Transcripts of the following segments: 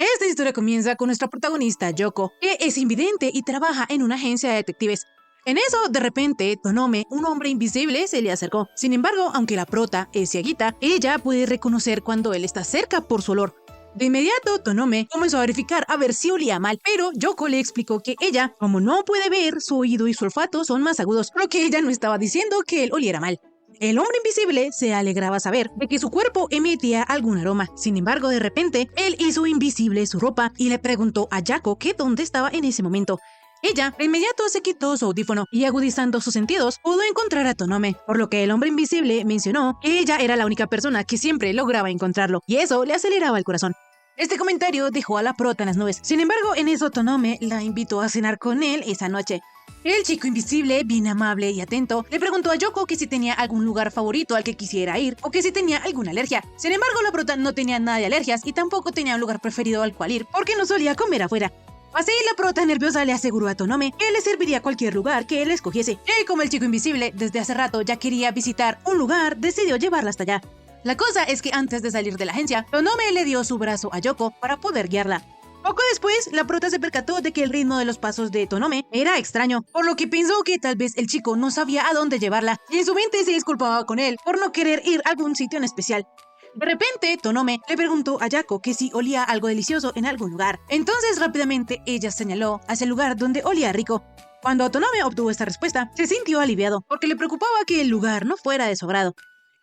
Esta historia comienza con nuestra protagonista Yoko, que es invidente y trabaja en una agencia de detectives. En eso, de repente, Tonome, un hombre invisible, se le acercó. Sin embargo, aunque la prota es cieguita, ella puede reconocer cuando él está cerca por su olor. De inmediato, Tonome comenzó a verificar a ver si olía mal, pero Yoko le explicó que ella, como no puede ver, su oído y su olfato son más agudos, por lo que ella no estaba diciendo que él oliera mal. El hombre invisible se alegraba saber de que su cuerpo emitía algún aroma. Sin embargo, de repente, él hizo invisible su ropa y le preguntó a Yako que dónde estaba en ese momento. Ella de inmediato se quitó su audífono y, agudizando sus sentidos, pudo encontrar a Tonome, por lo que el hombre invisible mencionó que ella era la única persona que siempre lograba encontrarlo, y eso le aceleraba el corazón. Este comentario dejó a la prota en las nubes. Sin embargo, en eso Tonome la invitó a cenar con él esa noche. El chico invisible, bien amable y atento, le preguntó a Yoko que si tenía algún lugar favorito al que quisiera ir o que si tenía alguna alergia. Sin embargo, la prota no tenía nada de alergias y tampoco tenía un lugar preferido al cual ir porque no solía comer afuera. Así, la prota nerviosa le aseguró a Tonome que le serviría cualquier lugar que él escogiese. Y como el chico invisible desde hace rato ya quería visitar un lugar, decidió llevarla hasta allá. La cosa es que antes de salir de la agencia, Tonome le dio su brazo a Yoko para poder guiarla. Poco después, la prota se percató de que el ritmo de los pasos de Tonome era extraño, por lo que pensó que tal vez el chico no sabía a dónde llevarla, y en su mente se disculpaba con él por no querer ir a algún sitio en especial. De repente, Tonome le preguntó a Yako que si olía algo delicioso en algún lugar. Entonces, rápidamente, ella señaló hacia el lugar donde olía rico. Cuando Tonome obtuvo esta respuesta, se sintió aliviado, porque le preocupaba que el lugar no fuera de su agrado.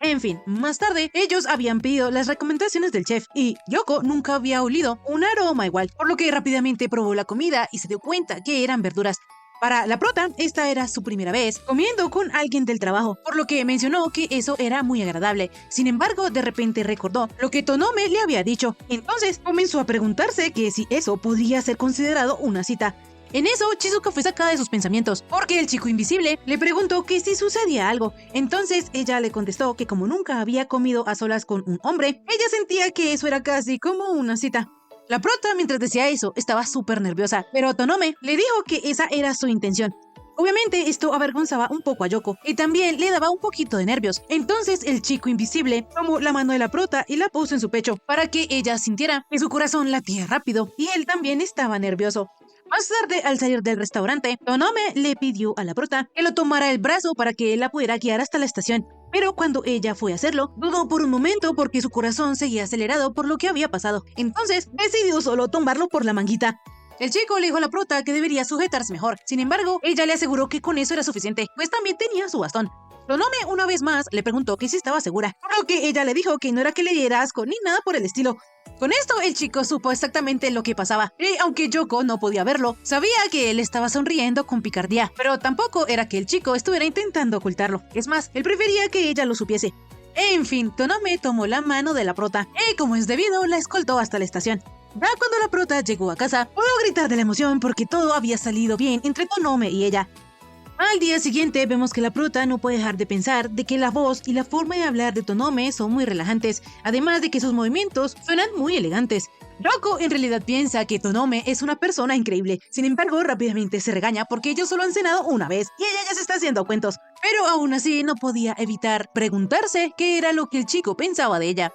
En fin, más tarde, ellos habían pedido las recomendaciones del chef y Yoko nunca había olido un aroma igual, por lo que rápidamente probó la comida y se dio cuenta que eran verduras. Para la prota, esta era su primera vez comiendo con alguien del trabajo, por lo que mencionó que eso era muy agradable. Sin embargo, de repente recordó lo que Tonome le había dicho. Entonces comenzó a preguntarse que si eso podría ser considerado una cita. En eso, Chizuka fue sacada de sus pensamientos, porque el chico invisible le preguntó que si sucedía algo. Entonces ella le contestó que como nunca había comido a solas con un hombre, ella sentía que eso era casi como una cita. La prota, mientras decía eso, estaba súper nerviosa, pero Tonome le dijo que esa era su intención. Obviamente esto avergonzaba un poco a Yoko y también le daba un poquito de nervios. Entonces el chico invisible tomó la mano de la prota y la puso en su pecho para que ella sintiera que su corazón latía rápido y él también estaba nervioso. Más tarde, al salir del restaurante, Tonome le pidió a la prota que lo tomara el brazo para que él la pudiera guiar hasta la estación. Pero cuando ella fue a hacerlo, dudó por un momento porque su corazón seguía acelerado por lo que había pasado. Entonces, decidió solo tomarlo por la manguita. El chico le dijo a la prota que debería sujetarse mejor. Sin embargo, ella le aseguró que con eso era suficiente, pues también tenía su bastón. Tonome una vez más le preguntó que si estaba segura, por lo que ella le dijo que no era que le diera asco ni nada por el estilo. Con esto, el chico supo exactamente lo que pasaba, y aunque Yoko no podía verlo, sabía que él estaba sonriendo con picardía, pero tampoco era que el chico estuviera intentando ocultarlo. Es más, él prefería que ella lo supiese. En fin, Tonome tomó la mano de la prota, y como es debido, la escoltó hasta la estación. Ya cuando la prota llegó a casa, pudo gritar de la emoción porque todo había salido bien entre Tonome y ella. Al día siguiente vemos que la prota no puede dejar de pensar de que la voz y la forma de hablar de Tonome son muy relajantes, además de que sus movimientos suenan muy elegantes. Yoko en realidad piensa que Tonome es una persona increíble, sin embargo rápidamente se regaña porque ellos solo han cenado una vez y ella ya se está haciendo cuentos, pero aún así no podía evitar preguntarse qué era lo que el chico pensaba de ella.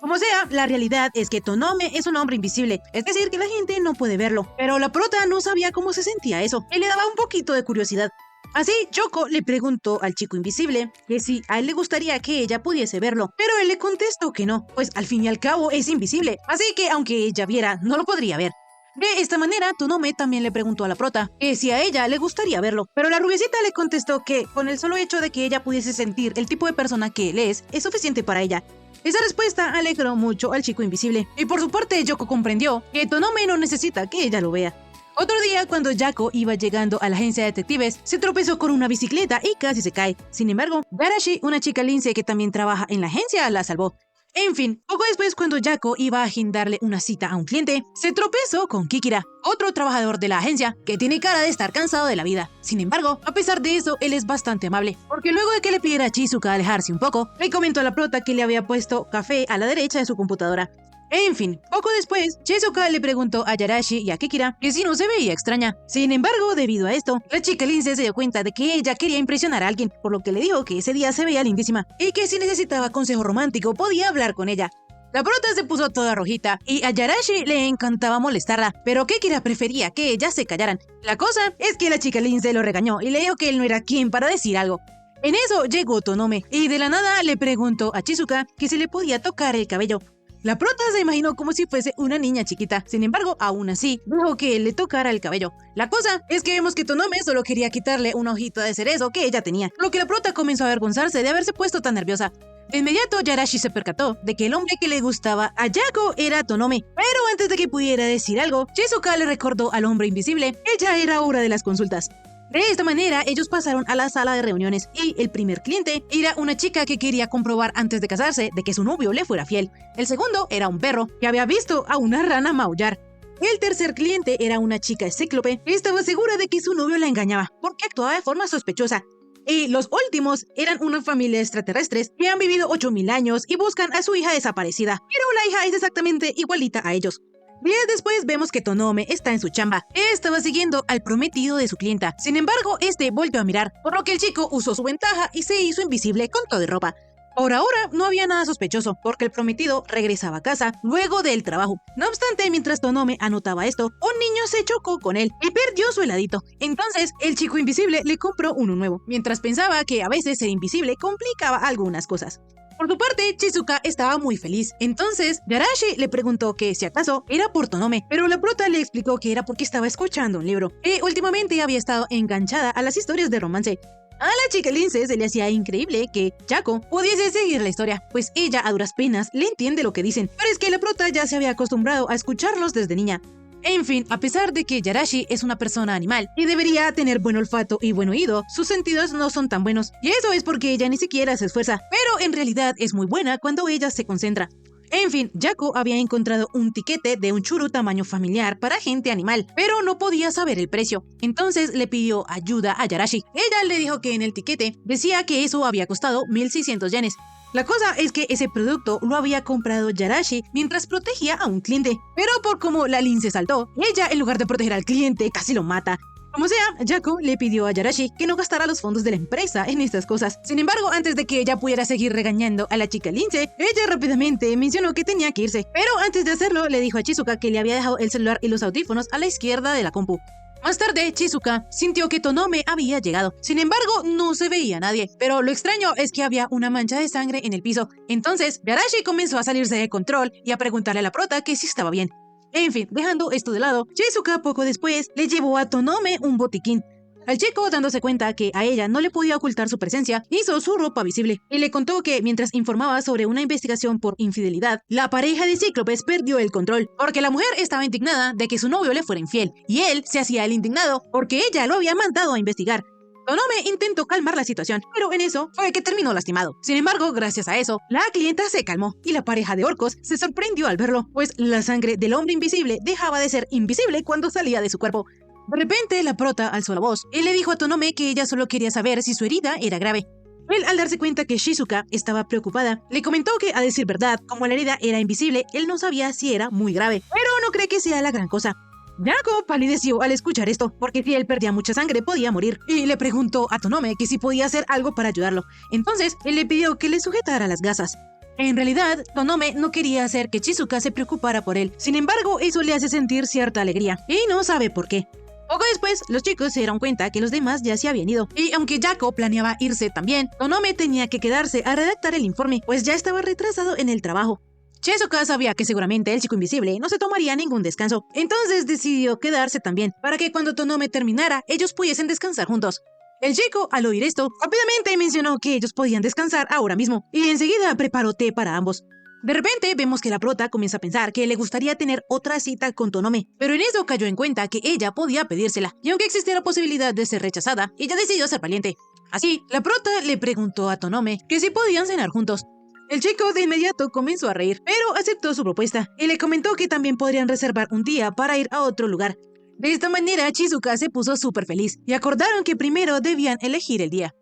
Como sea, la realidad es que Tonome es un hombre invisible, es decir que la gente no puede verlo, pero la prota no sabía cómo se sentía eso y le daba un poquito de curiosidad. Así, Yoko le preguntó al chico invisible que si a él le gustaría que ella pudiese verlo, pero él le contestó que no, pues al fin y al cabo es invisible, así que aunque ella viera, no lo podría ver. De esta manera, Tonome también le preguntó a la prota que si a ella le gustaría verlo, pero la rubiecita le contestó que con el solo hecho de que ella pudiese sentir el tipo de persona que él es suficiente para ella. Esa respuesta alegró mucho al chico invisible, y por su parte Yoko comprendió que Tonome no necesita que ella lo vea. Otro día, cuando Yako iba llegando a la agencia de detectives, se tropezó con una bicicleta y casi se cae. Sin embargo, Garashi, una chica lince que también trabaja en la agencia, la salvó. En fin, poco después, cuando Yako iba a agendarle una cita a un cliente, se tropezó con Kikira, otro trabajador de la agencia que tiene cara de estar cansado de la vida. Sin embargo, a pesar de eso, él es bastante amable, porque luego de que le pidiera a Chizuka alejarse un poco, le comentó a la prota que le había puesto café a la derecha de su computadora. En fin, poco después, Chizuka le preguntó a Garashi y a Kikira que si no se veía extraña. Sin embargo, debido a esto, la chica lince se dio cuenta de que ella quería impresionar a alguien, por lo que le dijo que ese día se veía lindísima y que si necesitaba consejo romántico podía hablar con ella. La prota se puso toda rojita y a Yarashi le encantaba molestarla, pero Kekira prefería que ellas se callaran. La cosa es que la chica Lince lo regañó y le dijo que él no era quien para decir algo. En eso llegó Tonome y de la nada le preguntó a Chizuka que si le podía tocar el cabello. La prota se imaginó como si fuese una niña chiquita, sin embargo, aún así, dijo que él le tocara el cabello. La cosa es que vemos que Tonome solo quería quitarle una hojita de cerezo que ella tenía, lo que la prota comenzó a avergonzarse de haberse puesto tan nerviosa. De inmediato, Yarashi se percató de que el hombre que le gustaba a Yako era Tonome, pero antes de que pudiera decir algo, Chizuka le recordó al hombre invisible que ya era hora de las consultas. De esta manera, ellos pasaron a la sala de reuniones y el primer cliente era una chica que quería comprobar antes de casarse de que su novio le fuera fiel. El segundo era un perro que había visto a una rana maullar. El tercer cliente era una chica cíclope que estaba segura de que su novio la engañaba porque actuaba de forma sospechosa. Y los últimos eran una familia de extraterrestres que han vivido 8000 años y buscan a su hija desaparecida, pero la hija es exactamente igualita a ellos. Días después vemos que Tonome está en su chamba. Estaba siguiendo al prometido de su clienta. Sin embargo, este volvió a mirar, por lo que el chico usó su ventaja y se hizo invisible con todo de ropa. Por ahora no había nada sospechoso, porque el prometido regresaba a casa luego del trabajo. No obstante, mientras Tonome anotaba esto, un niño se chocó con él y perdió su heladito. Entonces, el chico invisible le compró uno nuevo, mientras pensaba que a veces ser invisible complicaba algunas cosas. Por su parte, Chizuka estaba muy feliz. Entonces, Yarashi le preguntó que si acaso era por Tonome, pero la prota le explicó que era porque estaba escuchando un libro y últimamente había estado enganchada a las historias de romance. A la chica Lince se le hacía increíble que Yako pudiese seguir la historia, pues ella a duras penas le entiende lo que dicen, pero es que la prota ya se había acostumbrado a escucharlos desde niña. En fin, a pesar de que Yarashi es una persona animal y debería tener buen olfato y buen oído, sus sentidos no son tan buenos, y eso es porque ella ni siquiera se esfuerza, pero en realidad es muy buena cuando ella se concentra. En fin, Yako había encontrado un tiquete de un churu tamaño familiar para gente animal, pero no podía saber el precio. Entonces le pidió ayuda a Yarashi. Ella le dijo que en el tiquete decía que eso había costado 1600 yenes. La cosa es que ese producto lo había comprado Yarashi mientras protegía a un cliente, pero por como la Lince saltó, ella en lugar de proteger al cliente casi lo mata. Como sea, Yako le pidió a Yarashi que no gastara los fondos de la empresa en estas cosas. Sin embargo, antes de que ella pudiera seguir regañando a la chica Lince, ella rápidamente mencionó que tenía que irse. Pero antes de hacerlo, le dijo a Chizuka que le había dejado el celular y los audífonos a la izquierda de la compu. Más tarde, Chizuka sintió que Tonome había llegado. Sin embargo, no se veía nadie. Pero lo extraño es que había una mancha de sangre en el piso. Entonces, Yarashi comenzó a salirse de control y a preguntarle a la prota que si estaba bien. En fin, dejando esto de lado, Chizuka poco después le llevó a Tonome un botiquín. Al chico, dándose cuenta que a ella no le podía ocultar su presencia, hizo su ropa visible y le contó que mientras informaba sobre una investigación por infidelidad, la pareja de cíclopes perdió el control, porque la mujer estaba indignada de que su novio le fuera infiel, y él se hacía el indignado porque ella lo había mandado a investigar. Tonome intentó calmar la situación, pero en eso fue que terminó lastimado. Sin embargo, gracias a eso, la clienta se calmó y la pareja de orcos se sorprendió al verlo, pues la sangre del hombre invisible dejaba de ser invisible cuando salía de su cuerpo. De repente, la prota alzó la voz y le dijo a Tonome que ella solo quería saber si su herida era grave. Él, al darse cuenta que Chizuka estaba preocupada, le comentó que, a decir verdad, como la herida era invisible, él no sabía si era muy grave, pero no cree que sea la gran cosa. Yako palideció al escuchar esto, porque si él perdía mucha sangre podía morir, y le preguntó a Tonome que si podía hacer algo para ayudarlo. Entonces, él le pidió que le sujetara las gasas. En realidad, Tonome no quería hacer que Chizuka se preocupara por él. Sin embargo, eso le hace sentir cierta alegría, y no sabe por qué. Poco después, los chicos se dieron cuenta que los demás ya se habían ido, y aunque Yako planeaba irse también, Tonome tenía que quedarse a redactar el informe, pues ya estaba retrasado en el trabajo. Chizuka sabía que seguramente el chico invisible no se tomaría ningún descanso, entonces decidió quedarse también, para que cuando Tonome terminara, ellos pudiesen descansar juntos. El chico, al oír esto, rápidamente mencionó que ellos podían descansar ahora mismo, y enseguida preparó té para ambos. De repente, vemos que la prota comienza a pensar que le gustaría tener otra cita con Tonome, pero en eso cayó en cuenta que ella podía pedírsela, y aunque existía la posibilidad de ser rechazada, ella decidió ser valiente. Así, la prota le preguntó a Tonome que si podían cenar juntos. El chico de inmediato comenzó a reír, pero aceptó su propuesta, y le comentó que también podrían reservar un día para ir a otro lugar. De esta manera, Chizuka se puso súper feliz, y acordaron que primero debían elegir el día.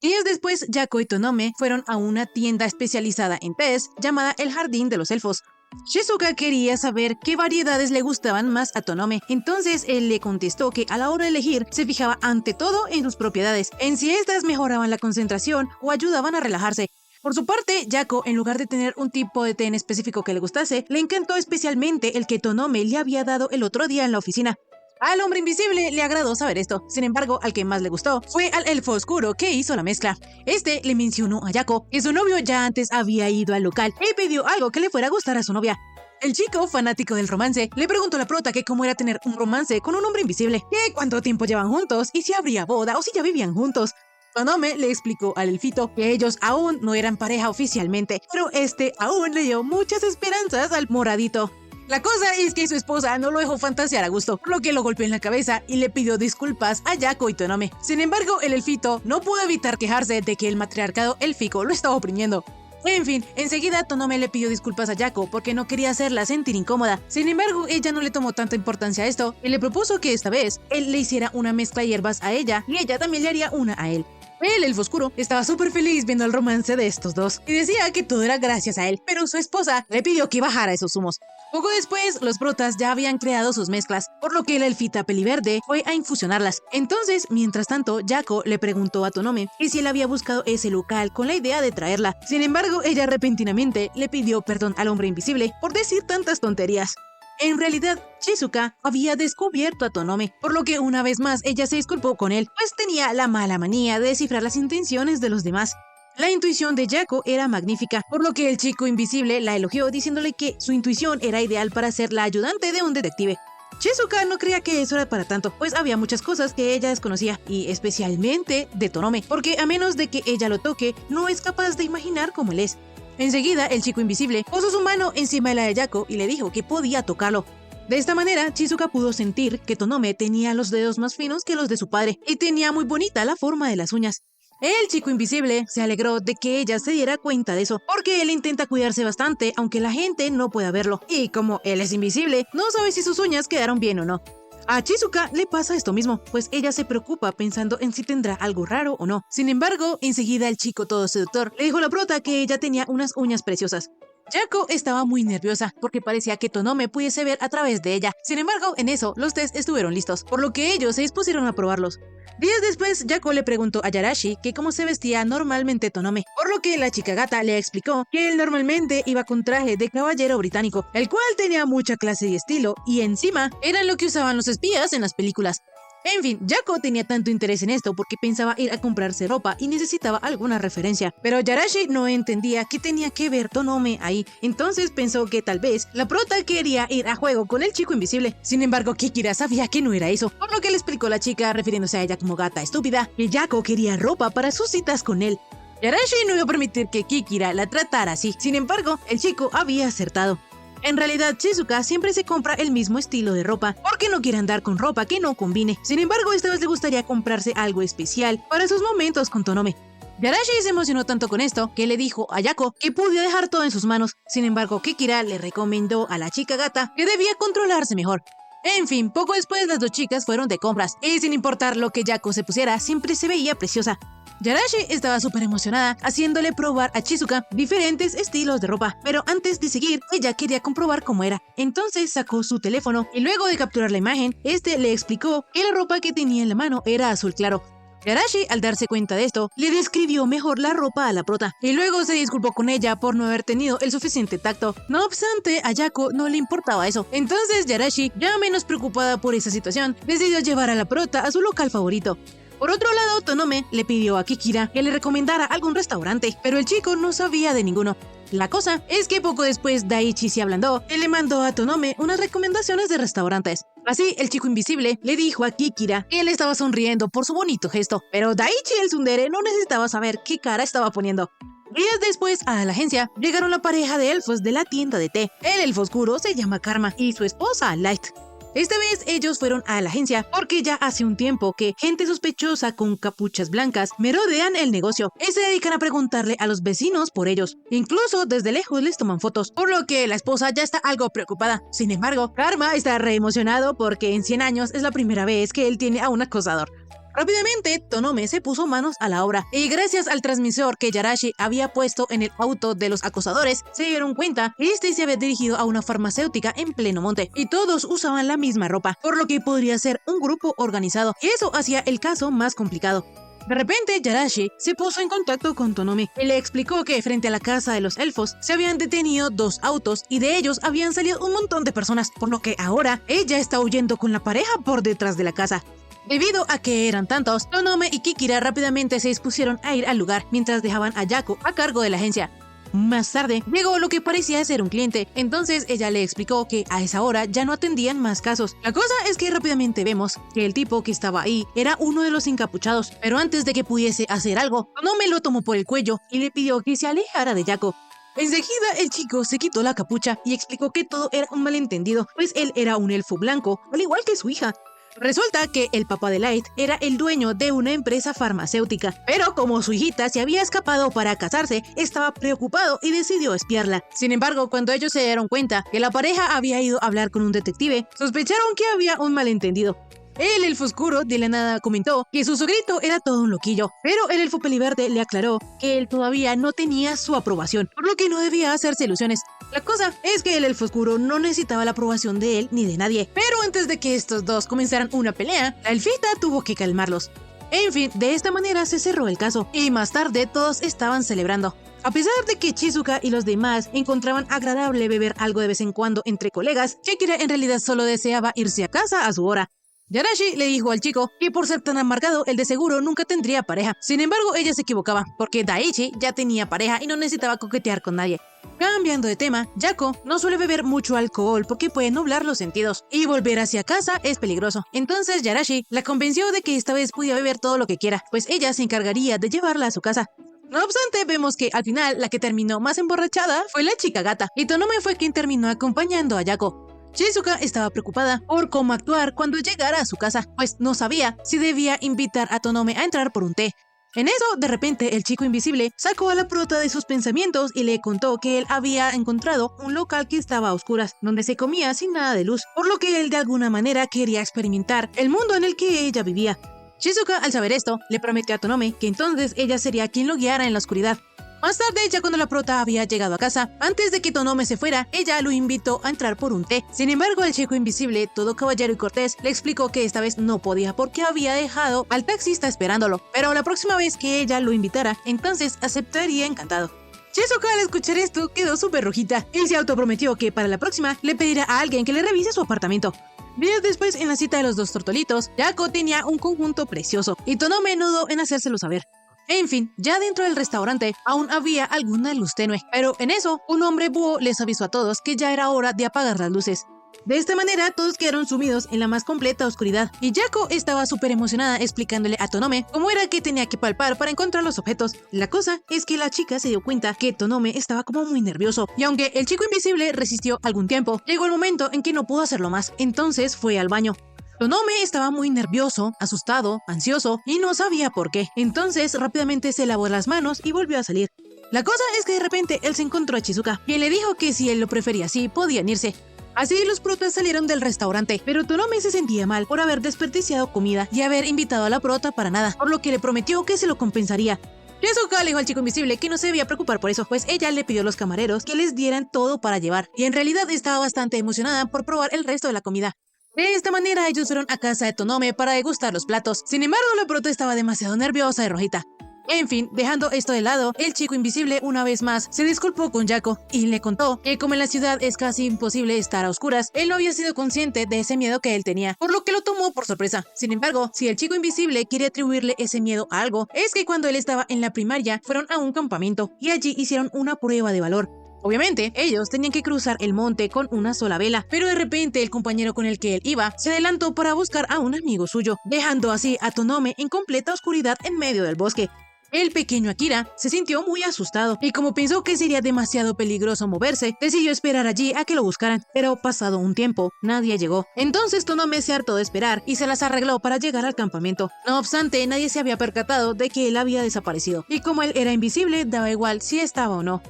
Días después, Yako y Tonome fueron a una tienda especializada en tés llamada El Jardín de los Elfos. Chizuka quería saber qué variedades le gustaban más a Tonome, entonces él le contestó que a la hora de elegir se fijaba ante todo en sus propiedades, en si estas mejoraban la concentración o ayudaban a relajarse. Por su parte, Yako, en lugar de tener un tipo de té en específico que le gustase, le encantó especialmente el que Tonome le había dado el otro día en la oficina. Al hombre invisible le agradó saber esto. Sin embargo, al que más le gustó fue al elfo oscuro que hizo la mezcla. Este le mencionó a Yako que su novio ya antes había ido al local y pidió algo que le fuera a gustar a su novia. El chico, fanático del romance, le preguntó a la prota que cómo era tener un romance con un hombre invisible, que cuánto tiempo llevan juntos y si habría boda o si ya vivían juntos. Tonome le explicó al elfito que ellos aún no eran pareja oficialmente, pero este aún le dio muchas esperanzas al moradito. La cosa es que su esposa no lo dejó fantasear a gusto, por lo que lo golpeó en la cabeza y le pidió disculpas a Yako y Tonome. Sin embargo, el elfito no pudo evitar quejarse de que el matriarcado élfico lo estaba oprimiendo. En fin, enseguida Tonome le pidió disculpas a Yako porque no quería hacerla sentir incómoda. Sin embargo, ella no le tomó tanta importancia a esto y le propuso que esta vez él le hiciera una mezcla de hierbas a ella y ella también le haría una a él. El elfo oscuro estaba súper feliz viendo el romance de estos dos y decía que todo era gracias a él, pero su esposa le pidió que bajara esos humos. Poco después, los protas ya habían creado sus mezclas, por lo que la elfita peliverde fue a infusionarlas. Entonces, mientras tanto, Yako le preguntó a Tonome que si él había buscado ese local con la idea de traerla. Sin embargo, ella repentinamente le pidió perdón al hombre invisible por decir tantas tonterías. En realidad, Shizuka había descubierto a Tonome, por lo que una vez más ella se disculpó con él, pues tenía la mala manía de descifrar las intenciones de los demás. La intuición de Yako era magnífica, por lo que el chico invisible la elogió diciéndole que su intuición era ideal para ser la ayudante de un detective. Shizuka no creía que eso era para tanto, pues había muchas cosas que ella desconocía, y especialmente de Tonome, porque a menos de que ella lo toque, no es capaz de imaginar cómo él es. Enseguida, el chico invisible posó su mano encima de la de Yako y le dijo que podía tocarlo. De esta manera, Shizuka pudo sentir que Tonome tenía los dedos más finos que los de su padre y tenía muy bonita la forma de las uñas. El chico invisible se alegró de que ella se diera cuenta de eso, porque él intenta cuidarse bastante aunque la gente no pueda verlo, y como él es invisible, no sabe si sus uñas quedaron bien o no. A Shizuka le pasa esto mismo, pues ella se preocupa pensando en si tendrá algo raro o no. Sin embargo, enseguida el chico todo seductor le dijo a la prota que ella tenía unas uñas preciosas. Yako estaba muy nerviosa porque parecía que Tonome pudiese ver a través de ella. Sin embargo, en eso, los test estuvieron listos, por lo que ellos se dispusieron a probarlos. Días después, Yako le preguntó a Yarashi que cómo se vestía normalmente Tonome, por lo que la chica gata le explicó que él normalmente iba con traje de caballero británico, el cual tenía mucha clase y estilo, y encima era lo que usaban los espías en las películas. En fin, Yako tenía tanto interés en esto porque pensaba ir a comprarse ropa y necesitaba alguna referencia, pero Yarashi no entendía qué tenía que ver Tonome ahí, entonces pensó que tal vez la prota quería ir a juego con el chico invisible. Sin embargo, Kikira sabía que no era eso, por lo que le explicó la chica, refiriéndose a ella como gata estúpida, que Yako quería ropa para sus citas con él. Yarashi no iba a permitir que Kikira la tratara así, sin embargo, el chico había acertado. En realidad, Shizuka siempre se compra el mismo estilo de ropa, porque no quiere andar con ropa que no combine. Sin embargo, esta vez le gustaría comprarse algo especial para sus momentos con Tonome. Yarashi se emocionó tanto con esto que le dijo a Yako que podía dejar todo en sus manos. Sin embargo, Kikira le recomendó a la chica gata que debía controlarse mejor. En fin, poco después las dos chicas fueron de compras, y sin importar lo que Yako se pusiera, siempre se veía preciosa. Yarashi estaba súper emocionada, haciéndole probar a Shizuka diferentes estilos de ropa, pero antes de seguir, ella quería comprobar cómo era. Entonces sacó su teléfono y luego de capturar la imagen, este le explicó que la ropa que tenía en la mano era azul claro. Yarashi, al darse cuenta de esto, le describió mejor la ropa a la prota, y luego se disculpó con ella por no haber tenido el suficiente tacto. No obstante, a Yako no le importaba eso. Entonces Yarashi, ya menos preocupada por esa situación, decidió llevar a la prota a su local favorito. Por otro lado, Tonome le pidió a Kikira que le recomendara algún restaurante, pero el chico no sabía de ninguno. La cosa es que poco después Daichi se ablandó y le mandó a Tonome unas recomendaciones de restaurantes. Así, el chico invisible le dijo a Kikira que él estaba sonriendo por su bonito gesto, pero Daichi el tsundere no necesitaba saber qué cara estaba poniendo. Días después, a la agencia, llegaron la pareja de elfos de la tienda de té. El elfo oscuro se llama Karma y su esposa Light. Esta vez ellos fueron a la agencia porque ya hace un tiempo que gente sospechosa con capuchas blancas merodean el negocio y se dedican a preguntarle a los vecinos por ellos. Incluso desde lejos les toman fotos, por lo que la esposa ya está algo preocupada. Sin embargo, Karma está re emocionado porque en 100 años es la primera vez que él tiene a un acosador. Rápidamente, Tonome se puso manos a la obra, y gracias al transmisor que Yarashi había puesto en el auto de los acosadores, se dieron cuenta que este se había dirigido a una farmacéutica en pleno monte, y todos usaban la misma ropa, por lo que podría ser un grupo organizado, y eso hacía el caso más complicado. De repente, Yarashi se puso en contacto con Tonome y le explicó que frente a la casa de los elfos se habían detenido 2 autos y de ellos habían salido un montón de personas, por lo que ahora ella está huyendo con la pareja por detrás de la casa. Debido a que eran tantos, Tonome y Kikira rápidamente se dispusieron a ir al lugar mientras dejaban a Yako a cargo de la agencia. Más tarde, llegó lo que parecía ser un cliente, entonces ella le explicó que a esa hora ya no atendían más casos. La cosa es que rápidamente vemos que el tipo que estaba ahí era uno de los encapuchados, pero antes de que pudiese hacer algo, Tonome lo tomó por el cuello y le pidió que se alejara de Yako. Enseguida el chico se quitó la capucha y explicó que todo era un malentendido, pues él era un elfo blanco, al igual que su hija. Resulta que el papá de Light era el dueño de una empresa farmacéutica, pero como su hijita se había escapado para casarse, estaba preocupado y decidió espiarla. Sin embargo, cuando ellos se dieron cuenta que la pareja había ido a hablar con un detective, sospecharon que había un malentendido. El elfo oscuro de la nada comentó que su sogrito era todo un loquillo, pero el elfo peliverde le aclaró que él todavía no tenía su aprobación, por lo que no debía hacerse ilusiones. La cosa es que el elfo oscuro no necesitaba la aprobación de él ni de nadie, pero antes de que estos dos comenzaran una pelea, la elfita tuvo que calmarlos. En fin, de esta manera se cerró el caso, y más tarde todos estaban celebrando. A pesar de que Shizuka y los demás encontraban agradable beber algo de vez en cuando entre colegas, Kikira en realidad solo deseaba irse a casa a su hora. Yarashi le dijo al chico que por ser tan amargado, él de seguro nunca tendría pareja. Sin embargo, ella se equivocaba, porque Daichi ya tenía pareja y no necesitaba coquetear con nadie. Cambiando de tema, Yako no suele beber mucho alcohol porque puede nublar los sentidos, y volver hacia casa es peligroso. Entonces Yarashi la convenció de que esta vez podía beber todo lo que quiera, pues ella se encargaría de llevarla a su casa. No obstante, vemos que al final la que terminó más emborrachada fue la chica gata, y Tonome fue quien terminó acompañando a Yako. Shizuka estaba preocupada por cómo actuar cuando llegara a su casa, pues no sabía si debía invitar a Tonome a entrar por un té. En eso, de repente, el chico invisible sacó a la prota de sus pensamientos y le contó que él había encontrado un local que estaba a oscuras, donde se comía sin nada de luz, por lo que él de alguna manera quería experimentar el mundo en el que ella vivía. Shizuka, al saber esto, le prometió a Tonome que entonces ella sería quien lo guiara en la oscuridad. Más tarde, ya cuando la prota había llegado a casa, antes de que Tonome se fuera, ella lo invitó a entrar por un té. Sin embargo, el chico invisible, todo caballero y cortés, le explicó que esta vez no podía porque había dejado al taxista esperándolo, pero la próxima vez que ella lo invitara, entonces aceptaría encantado. Shizuka, al escuchar esto, quedó súper rojita y se autoprometió que para la próxima le pedirá a alguien que le revise su apartamento. Días después, en la cita de los dos tortolitos, Yako tenía un conjunto precioso y Tonome no dudó en hacérselo saber. En fin, ya dentro del restaurante aún había alguna luz tenue, pero en eso un hombre búho les avisó a todos que ya era hora de apagar las luces. De esta manera todos quedaron sumidos en la más completa oscuridad y Yako estaba súper emocionada explicándole a Tonome cómo era que tenía que palpar para encontrar los objetos. La cosa es que la chica se dio cuenta que Tonome estaba como muy nervioso y aunque el chico invisible resistió algún tiempo, llegó el momento en que no pudo hacerlo más, entonces fue al baño. Tonome estaba muy nervioso, asustado, ansioso y no sabía por qué. Entonces rápidamente se lavó las manos y volvió a salir. La cosa es que de repente él se encontró a Shizuka, quien le dijo que si él lo prefería así, podían irse. Así los protas salieron del restaurante, pero Tonome se sentía mal por haber desperdiciado comida y haber invitado a la prota para nada, por lo que le prometió que se lo compensaría. Shizuka le dijo al chico invisible que no se debía preocupar por eso, pues ella le pidió a los camareros que les dieran todo para llevar, y en realidad estaba bastante emocionada por probar el resto de la comida. De esta manera ellos fueron a casa de Tonome para degustar los platos. Sin embargo, la prota estaba demasiado nerviosa y rojita. En fin, dejando esto de lado, el chico invisible una vez más se disculpó con Yako y le contó que como en la ciudad es casi imposible estar a oscuras, él no había sido consciente de ese miedo que él tenía, por lo que lo tomó por sorpresa. Sin embargo, si el chico invisible quiere atribuirle ese miedo a algo, es que cuando él estaba en la primaria fueron a un campamento y allí hicieron una prueba de valor. Obviamente, ellos tenían que cruzar el monte con una sola vela, pero de repente el compañero con el que él iba se adelantó para buscar a un amigo suyo, dejando así a Tonome en completa oscuridad en medio del bosque. El pequeño Akira se sintió muy asustado y como pensó que sería demasiado peligroso moverse, decidió esperar allí a que lo buscaran, pero pasado un tiempo, nadie llegó. Entonces Tonome se hartó de esperar y se las arregló para llegar al campamento. No obstante, nadie se había percatado de que él había desaparecido, y como él era invisible, daba igual si estaba o no.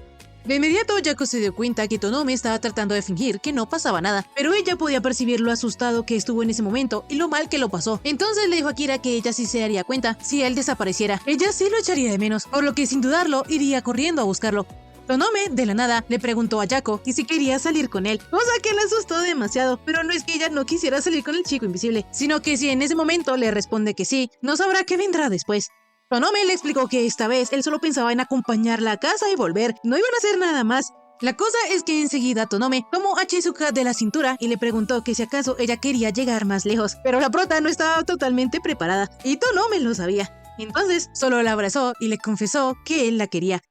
De inmediato, Yako se dio cuenta que Tonome estaba tratando de fingir que no pasaba nada, pero ella podía percibir lo asustado que estuvo en ese momento y lo mal que lo pasó. Entonces le dijo a Kira que ella sí se daría cuenta si él desapareciera. Ella sí lo echaría de menos, por lo que sin dudarlo iría corriendo a buscarlo. Tonome, de la nada, le preguntó a Yako que si quería salir con él, cosa que le asustó demasiado, pero no es que ella no quisiera salir con el chico invisible, sino que si en ese momento le responde que sí, no sabrá qué vendrá después. Tonome le explicó que esta vez él solo pensaba en acompañarla a casa y volver, no iban a hacer nada más. La cosa es que enseguida Tonome tomó a Chizuka de la cintura y le preguntó que si acaso ella quería llegar más lejos, pero la prota no estaba totalmente preparada y Tonome lo sabía. Entonces solo la abrazó y le confesó que él la quería.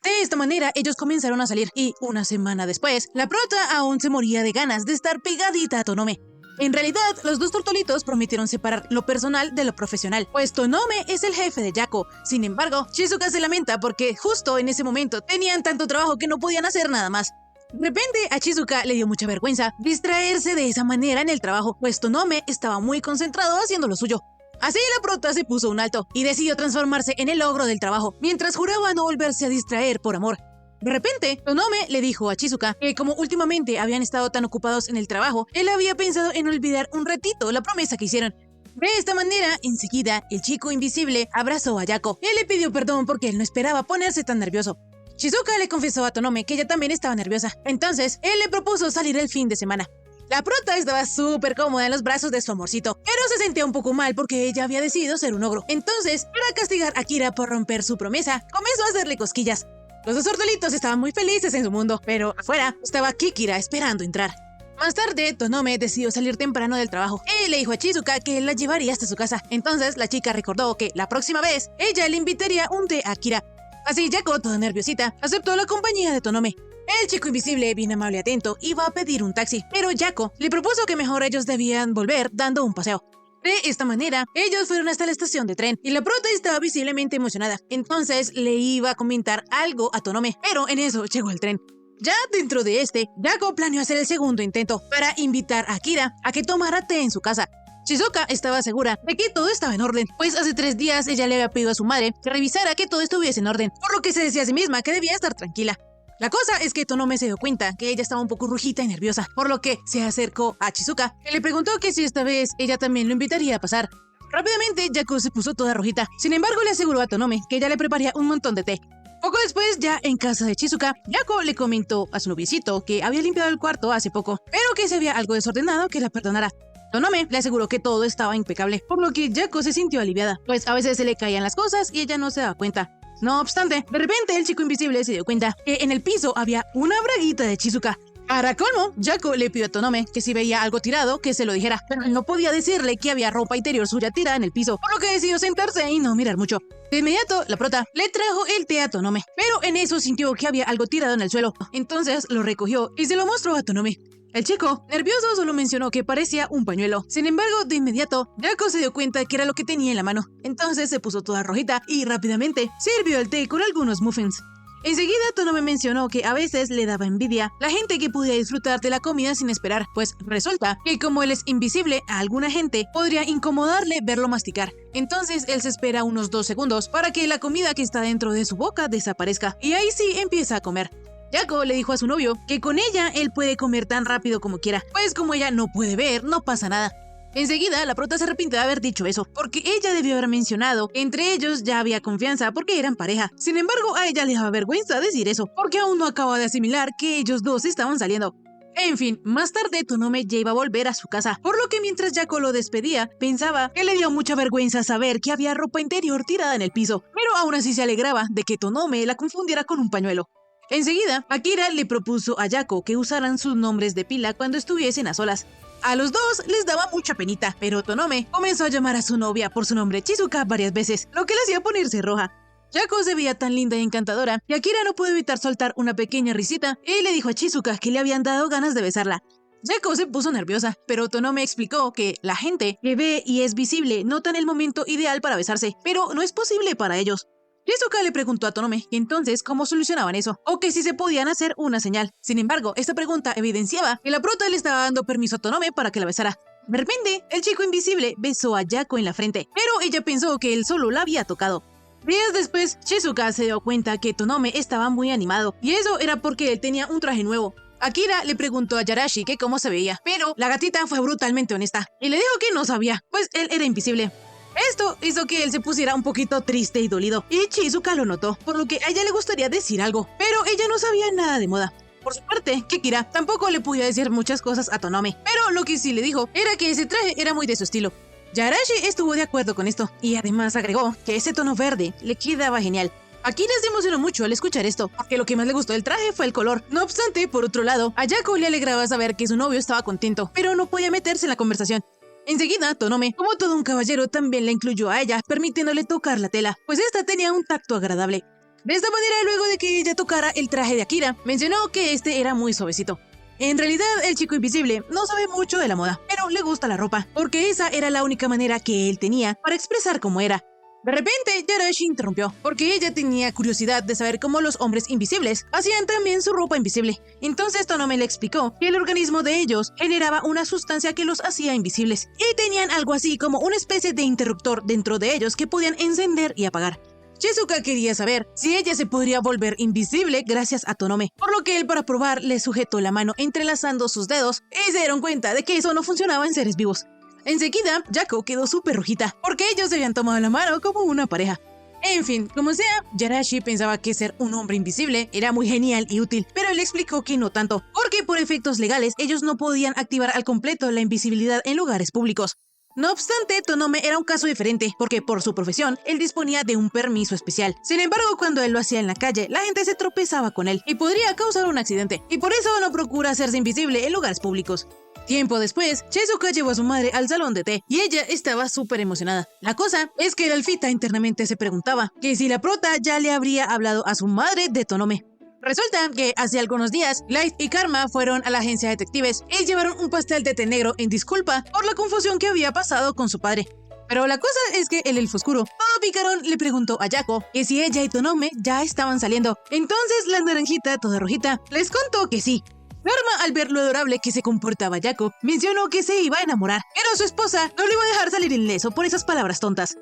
De esta manera ellos comenzaron a salir y una semana después, la prota aún se moría de ganas de estar pegadita a Tonome. En realidad, los dos tortolitos prometieron separar lo personal de lo profesional, pues Tonome es el jefe de Yako. Sin embargo, Chizuka se lamenta porque justo en ese momento tenían tanto trabajo que no podían hacer nada más. De repente, a Chizuka le dio mucha vergüenza distraerse de esa manera en el trabajo, pues Tonome estaba muy concentrado haciendo lo suyo. Así la prota se puso un alto y decidió transformarse en el ogro del trabajo, mientras juraba no volverse a distraer por amor. De repente, Tonome le dijo a Chizuka que como últimamente habían estado tan ocupados en el trabajo, él había pensado en olvidar un ratito la promesa que hicieron. De esta manera, enseguida, el chico invisible abrazó a Yako. Él le pidió perdón porque él no esperaba ponerse tan nervioso. Chizuka le confesó a Tonome que ella también estaba nerviosa. Entonces, él le propuso salir el fin de semana. La prota estaba súper cómoda en los brazos de su amorcito, pero se sentía un poco mal porque ella había decidido ser un ogro. Entonces, para castigar a Kira por romper su promesa, comenzó a hacerle cosquillas. Los dos tortolitos estaban muy felices en su mundo, pero afuera estaba Kikira esperando entrar. Más tarde, Tonome decidió salir temprano del trabajo y le dijo a Chizuka que él la llevaría hasta su casa. Entonces, la chica recordó que la próxima vez, ella le invitaría un té a Kira. Así, Yako, toda nerviosita, aceptó la compañía de Tonome. El chico invisible, bien amable y atento, iba a pedir un taxi, pero Yako le propuso que mejor ellos debían volver dando un paseo. De esta manera, ellos fueron hasta la estación de tren y la prota estaba visiblemente emocionada. Entonces le iba a comentar algo a Tonome, pero en eso llegó el tren. Ya dentro de este, Yako planeó hacer el segundo intento para invitar a Kira a que tomara té en su casa. Chizuka estaba segura de que todo estaba en orden, pues hace 3 días ella le había pedido a su madre que revisara que todo estuviese en orden, por lo que se decía a sí misma que debía estar tranquila. La cosa es que Tonome se dio cuenta que ella estaba un poco rojita y nerviosa, por lo que se acercó a Chizuka y le preguntó que si esta vez ella también lo invitaría a pasar. Rápidamente, Yako se puso toda rojita. Sin embargo, le aseguró a Tonome que ella le prepararía un montón de té. Poco después, ya en casa de Chizuka, Yako le comentó a su noviecito que había limpiado el cuarto hace poco, pero que si había algo desordenado que la perdonara. Tonome le aseguró que todo estaba impecable, por lo que Yako se sintió aliviada, pues a veces se le caían las cosas y ella no se daba cuenta. No obstante, de repente el chico invisible se dio cuenta que en el piso había una braguita de Chizuka. Para colmo, Yako le pidió a Tonome que si veía algo tirado, que se lo dijera, pero él no podía decirle que había ropa interior suya tirada en el piso, por lo que decidió sentarse y no mirar mucho. De inmediato, la prota le trajo el té a Tonome, pero en eso sintió que había algo tirado en el suelo. Entonces lo recogió y se lo mostró a Tonome. El chico, nervioso, solo mencionó que parecía un pañuelo. Sin embargo, de inmediato, Yako se dio cuenta que era lo que tenía en la mano. Entonces se puso toda rojita y rápidamente sirvió el té con algunos muffins. Enseguida, Tonome mencionó que a veces le daba envidia la gente que podía disfrutar de la comida sin esperar, pues resulta que como él es invisible, a alguna gente podría incomodarle verlo masticar. Entonces él se espera unos 2 segundos para que la comida que está dentro de su boca desaparezca y ahí sí empieza a comer. Yako le dijo a su novio que con ella él puede comer tan rápido como quiera, pues como ella no puede ver, no pasa nada. Enseguida, la prota se arrepintió de haber dicho eso, porque ella debió haber mencionado que entre ellos ya había confianza porque eran pareja. Sin embargo, a ella le daba vergüenza decir eso, porque aún no acababa de asimilar que ellos dos estaban saliendo. En fin, más tarde Tonome ya iba a volver a su casa, por lo que mientras Yako lo despedía, pensaba que le dio mucha vergüenza saber que había ropa interior tirada en el piso, pero aún así se alegraba de que Tonome la confundiera con un pañuelo. Enseguida, Akira le propuso a Yako que usaran sus nombres de pila cuando estuviesen a solas. A los dos les daba mucha penita, pero Tonome comenzó a llamar a su novia por su nombre Chizuka varias veces, lo que le hacía ponerse roja. Yako se veía tan linda y encantadora, y Akira no pudo evitar soltar una pequeña risita y le dijo a Chizuka que le habían dado ganas de besarla. Yako se puso nerviosa, pero Tonome explicó que la gente que ve y es visible notan el momento ideal para besarse, pero no es posible para ellos. Chizuka le preguntó a Tonome que entonces cómo solucionaban eso, o que si se podían hacer una señal. Sin embargo, esta pregunta evidenciaba que la prota le estaba dando permiso a Tonome para que la besara. De repente, el chico invisible besó a Yako en la frente, pero ella pensó que él solo la había tocado. Días después, Chizuka se dio cuenta que Tonome estaba muy animado, y eso era porque él tenía un traje nuevo. Akira le preguntó a Yarashi que cómo se veía, pero la gatita fue brutalmente honesta, y le dijo que no sabía, pues él era invisible. Esto hizo que él se pusiera un poquito triste y dolido, y Chizuka lo notó, por lo que a ella le gustaría decir algo, pero ella no sabía nada de moda. Por su parte, Kikira tampoco le podía decir muchas cosas a Tonome, pero lo que sí le dijo era que ese traje era muy de su estilo. Yarashi estuvo de acuerdo con esto y además agregó que ese tono verde le quedaba genial. Akira se emocionó mucho al escuchar esto, porque lo que más le gustó del traje fue el color. No obstante, por otro lado, a Yako le alegraba saber que su novio estaba contento, pero no podía meterse en la conversación. Enseguida, Tonome, como todo un caballero, también la incluyó a ella, permitiéndole tocar la tela, pues esta tenía un tacto agradable. De esta manera, luego de que ella tocara el traje de Akira, mencionó que este era muy suavecito. En realidad, el chico invisible no sabe mucho de la moda, pero le gusta la ropa, porque esa era la única manera que él tenía para expresar cómo era. De repente, Yarashi interrumpió, porque ella tenía curiosidad de saber cómo los hombres invisibles hacían también su ropa invisible. Entonces Tonome le explicó que el organismo de ellos generaba una sustancia que los hacía invisibles, y tenían algo así como una especie de interruptor dentro de ellos que podían encender y apagar. Shizuka quería saber si ella se podría volver invisible gracias a Tonome, por lo que él, para probar, le sujetó la mano entrelazando sus dedos y se dieron cuenta de que eso no funcionaba en seres vivos. Enseguida, Yako quedó súper rojita, porque ellos se habían tomado la mano como una pareja. En fin, como sea, Yarashi pensaba que ser un hombre invisible era muy genial y útil, pero él explicó que no tanto, porque por efectos legales ellos no podían activar al completo la invisibilidad en lugares públicos. No obstante, Tonome era un caso diferente, porque por su profesión, él disponía de un permiso especial. Sin embargo, cuando él lo hacía en la calle, la gente se tropezaba con él y podría causar un accidente, y por eso no procura hacerse invisible en lugares públicos. Tiempo después, Shizuka llevó a su madre al salón de té y ella estaba súper emocionada. La cosa es que el alfita internamente se preguntaba que si la prota ya le habría hablado a su madre de Tonome. Resulta que hace algunos días, Light y Karma fueron a la agencia de detectives y llevaron un pastel de té negro en disculpa por la confusión que había pasado con su padre. Pero la cosa es que el elfo oscuro, todo picarón, le preguntó a Yako que si ella y Tonome ya estaban saliendo. Entonces la naranjita, toda rojita, les contó que sí. Karma, al ver lo adorable que se comportaba Yako, mencionó que se iba a enamorar, pero su esposa no le iba a dejar salir ileso por esas palabras tontas.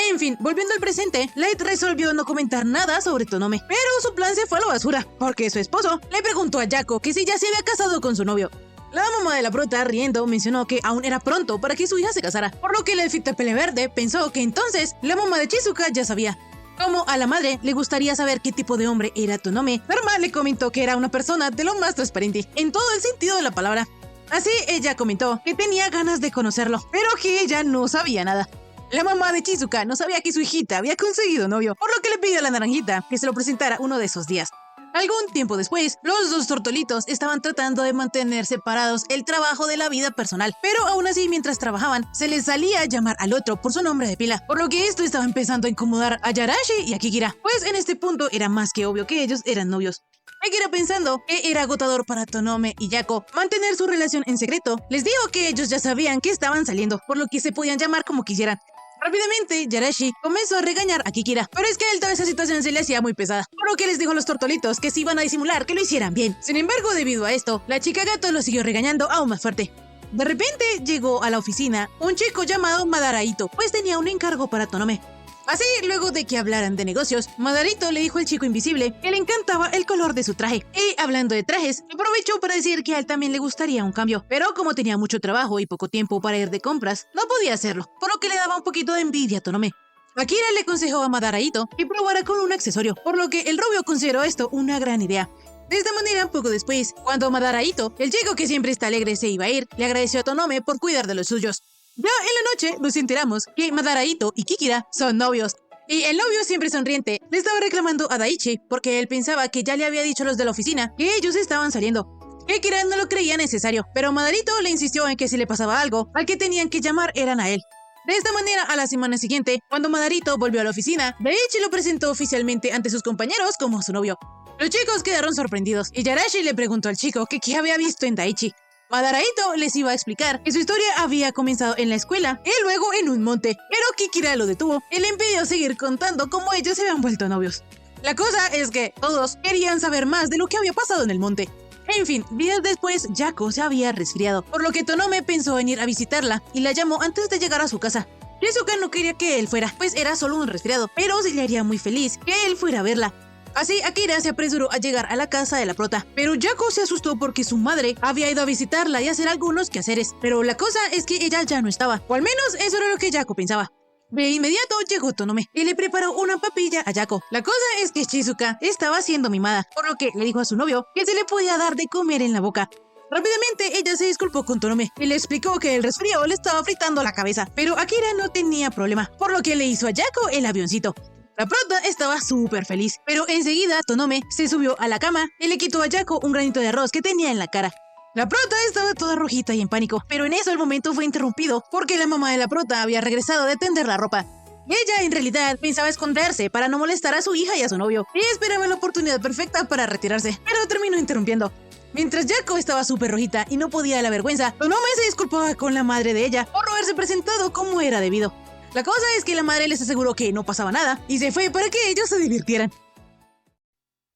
En fin, volviendo al presente, Light resolvió no comentar nada sobre Tonome, pero su plan se fue a la basura, porque su esposo le preguntó a Yako que si ya se había casado con su novio. La mamá de la prota, riendo, mencionó que aún era pronto para que su hija se casara, por lo que el elfito pele verde pensó que entonces la mamá de Shizuka ya sabía. Como a la madre le gustaría saber qué tipo de hombre era Tonome, Karma le comentó que era una persona de lo más transparente, en todo el sentido de la palabra. Así ella comentó que tenía ganas de conocerlo, pero que ella no sabía nada. La mamá de Shizuka no sabía que su hijita había conseguido novio, por lo que le pidió a la naranjita que se lo presentara uno de esos días. Algún tiempo después, los dos tortolitos estaban tratando de mantener separados el trabajo de la vida personal, pero aún así, mientras trabajaban, se les salía a llamar al otro por su nombre de pila, por lo que esto estaba empezando a incomodar a Yarashi y a Kikira, pues en este punto era más que obvio que ellos eran novios. Akira, pensando que era agotador para Tonome y Yako mantener su relación en secreto, les dijo que ellos ya sabían que estaban saliendo, por lo que se podían llamar como quisieran. Rápidamente, Yarashi comenzó a regañar a Kikira, pero es que a él toda esa situación se le hacía muy pesada, por lo que les dijo a los tortolitos que si iban a disimular que lo hicieran bien. Sin embargo, debido a esto, la chica gato lo siguió regañando aún más fuerte. De repente, llegó a la oficina un chico llamado Madaraito, pues tenía un encargo para Tonome. Así, luego de que hablaran de negocios, Madarito le dijo al chico invisible que le encantaba el color de su traje. Y hablando de trajes, aprovechó para decir que a él también le gustaría un cambio, pero como tenía mucho trabajo y poco tiempo para ir de compras, no podía hacerlo, por lo que le daba un poquito de envidia a Tonome. Akira le aconsejó a Madaraito que probara con un accesorio, por lo que el rubio consideró esto una gran idea. De esta manera, poco después, cuando Madaraito, el chico que siempre está alegre, se iba a ir, le agradeció a Tonome por cuidar de los suyos. Ya en la noche nos enteramos que Madaraito y Kikira son novios. Y el novio, siempre sonriente, le estaba reclamando a Daichi porque él pensaba que ya le había dicho a los de la oficina que ellos estaban saliendo. Kikira no lo creía necesario, pero Madarito le insistió en que si le pasaba algo, al que tenían que llamar eran a él. De esta manera, a la semana siguiente, cuando Madarito volvió a la oficina, Daichi lo presentó oficialmente ante sus compañeros como su novio. Los chicos quedaron sorprendidos y Yarashi le preguntó al chico que qué había visto en Daichi. Madaraito les iba a explicar que su historia había comenzado en la escuela y luego en un monte, pero Kikira lo detuvo y le impidió seguir contando cómo ellos se habían vuelto novios. La cosa es que todos querían saber más de lo que había pasado en el monte. En fin, días después, Yako se había resfriado, por lo que Tonome pensó en ir a visitarla y la llamó antes de llegar a su casa. Shizuka no quería que él fuera, pues era solo un resfriado, pero se le haría muy feliz que él fuera a verla. Así, Akira se apresuró a llegar a la casa de la prota, pero Yako se asustó porque su madre había ido a visitarla y hacer algunos quehaceres. Pero la cosa es que ella ya no estaba, o al menos eso era lo que Yako pensaba. De inmediato llegó Tonome y le preparó una papilla a Yako. La cosa es que Shizuka estaba siendo mimada, por lo que le dijo a su novio que se le podía dar de comer en la boca. Rápidamente ella se disculpó con Tonome y le explicó que el resfrío le estaba fritando la cabeza, pero Akira no tenía problema, por lo que le hizo a Yako el avioncito. La prota estaba súper feliz, pero enseguida Tonome se subió a la cama y le quitó a Yako un granito de arroz que tenía en la cara. La prota estaba toda rojita y en pánico, pero en eso el momento fue interrumpido porque la mamá de la prota había regresado de tender la ropa. Ella en realidad pensaba esconderse para no molestar a su hija y a su novio, y esperaba la oportunidad perfecta para retirarse, pero terminó interrumpiendo. Mientras Yako estaba súper rojita y no podía de la vergüenza, Tonome se disculpaba con la madre de ella por no haberse presentado como era debido. La cosa es que la madre les aseguró que no pasaba nada y se fue para que ellos se divirtieran.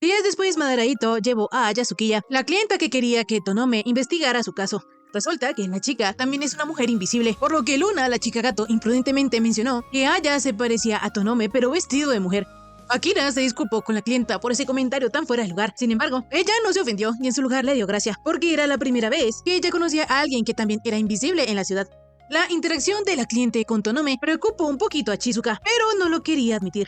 Días después, Madaraito llevó a Yasukiya, la clienta que quería que Tonome investigara su caso. Resulta que la chica también es una mujer invisible, por lo que Luna, la chica gato, imprudentemente mencionó que Aya se parecía a Tonome pero vestido de mujer. Akira se disculpó con la clienta por ese comentario tan fuera de lugar. Sin embargo, ella no se ofendió y en su lugar le dio gracia, porque era la primera vez que ella conocía a alguien que también era invisible en la ciudad. La interacción de la cliente con Tonome preocupó un poquito a Chizuka, pero no lo quería admitir.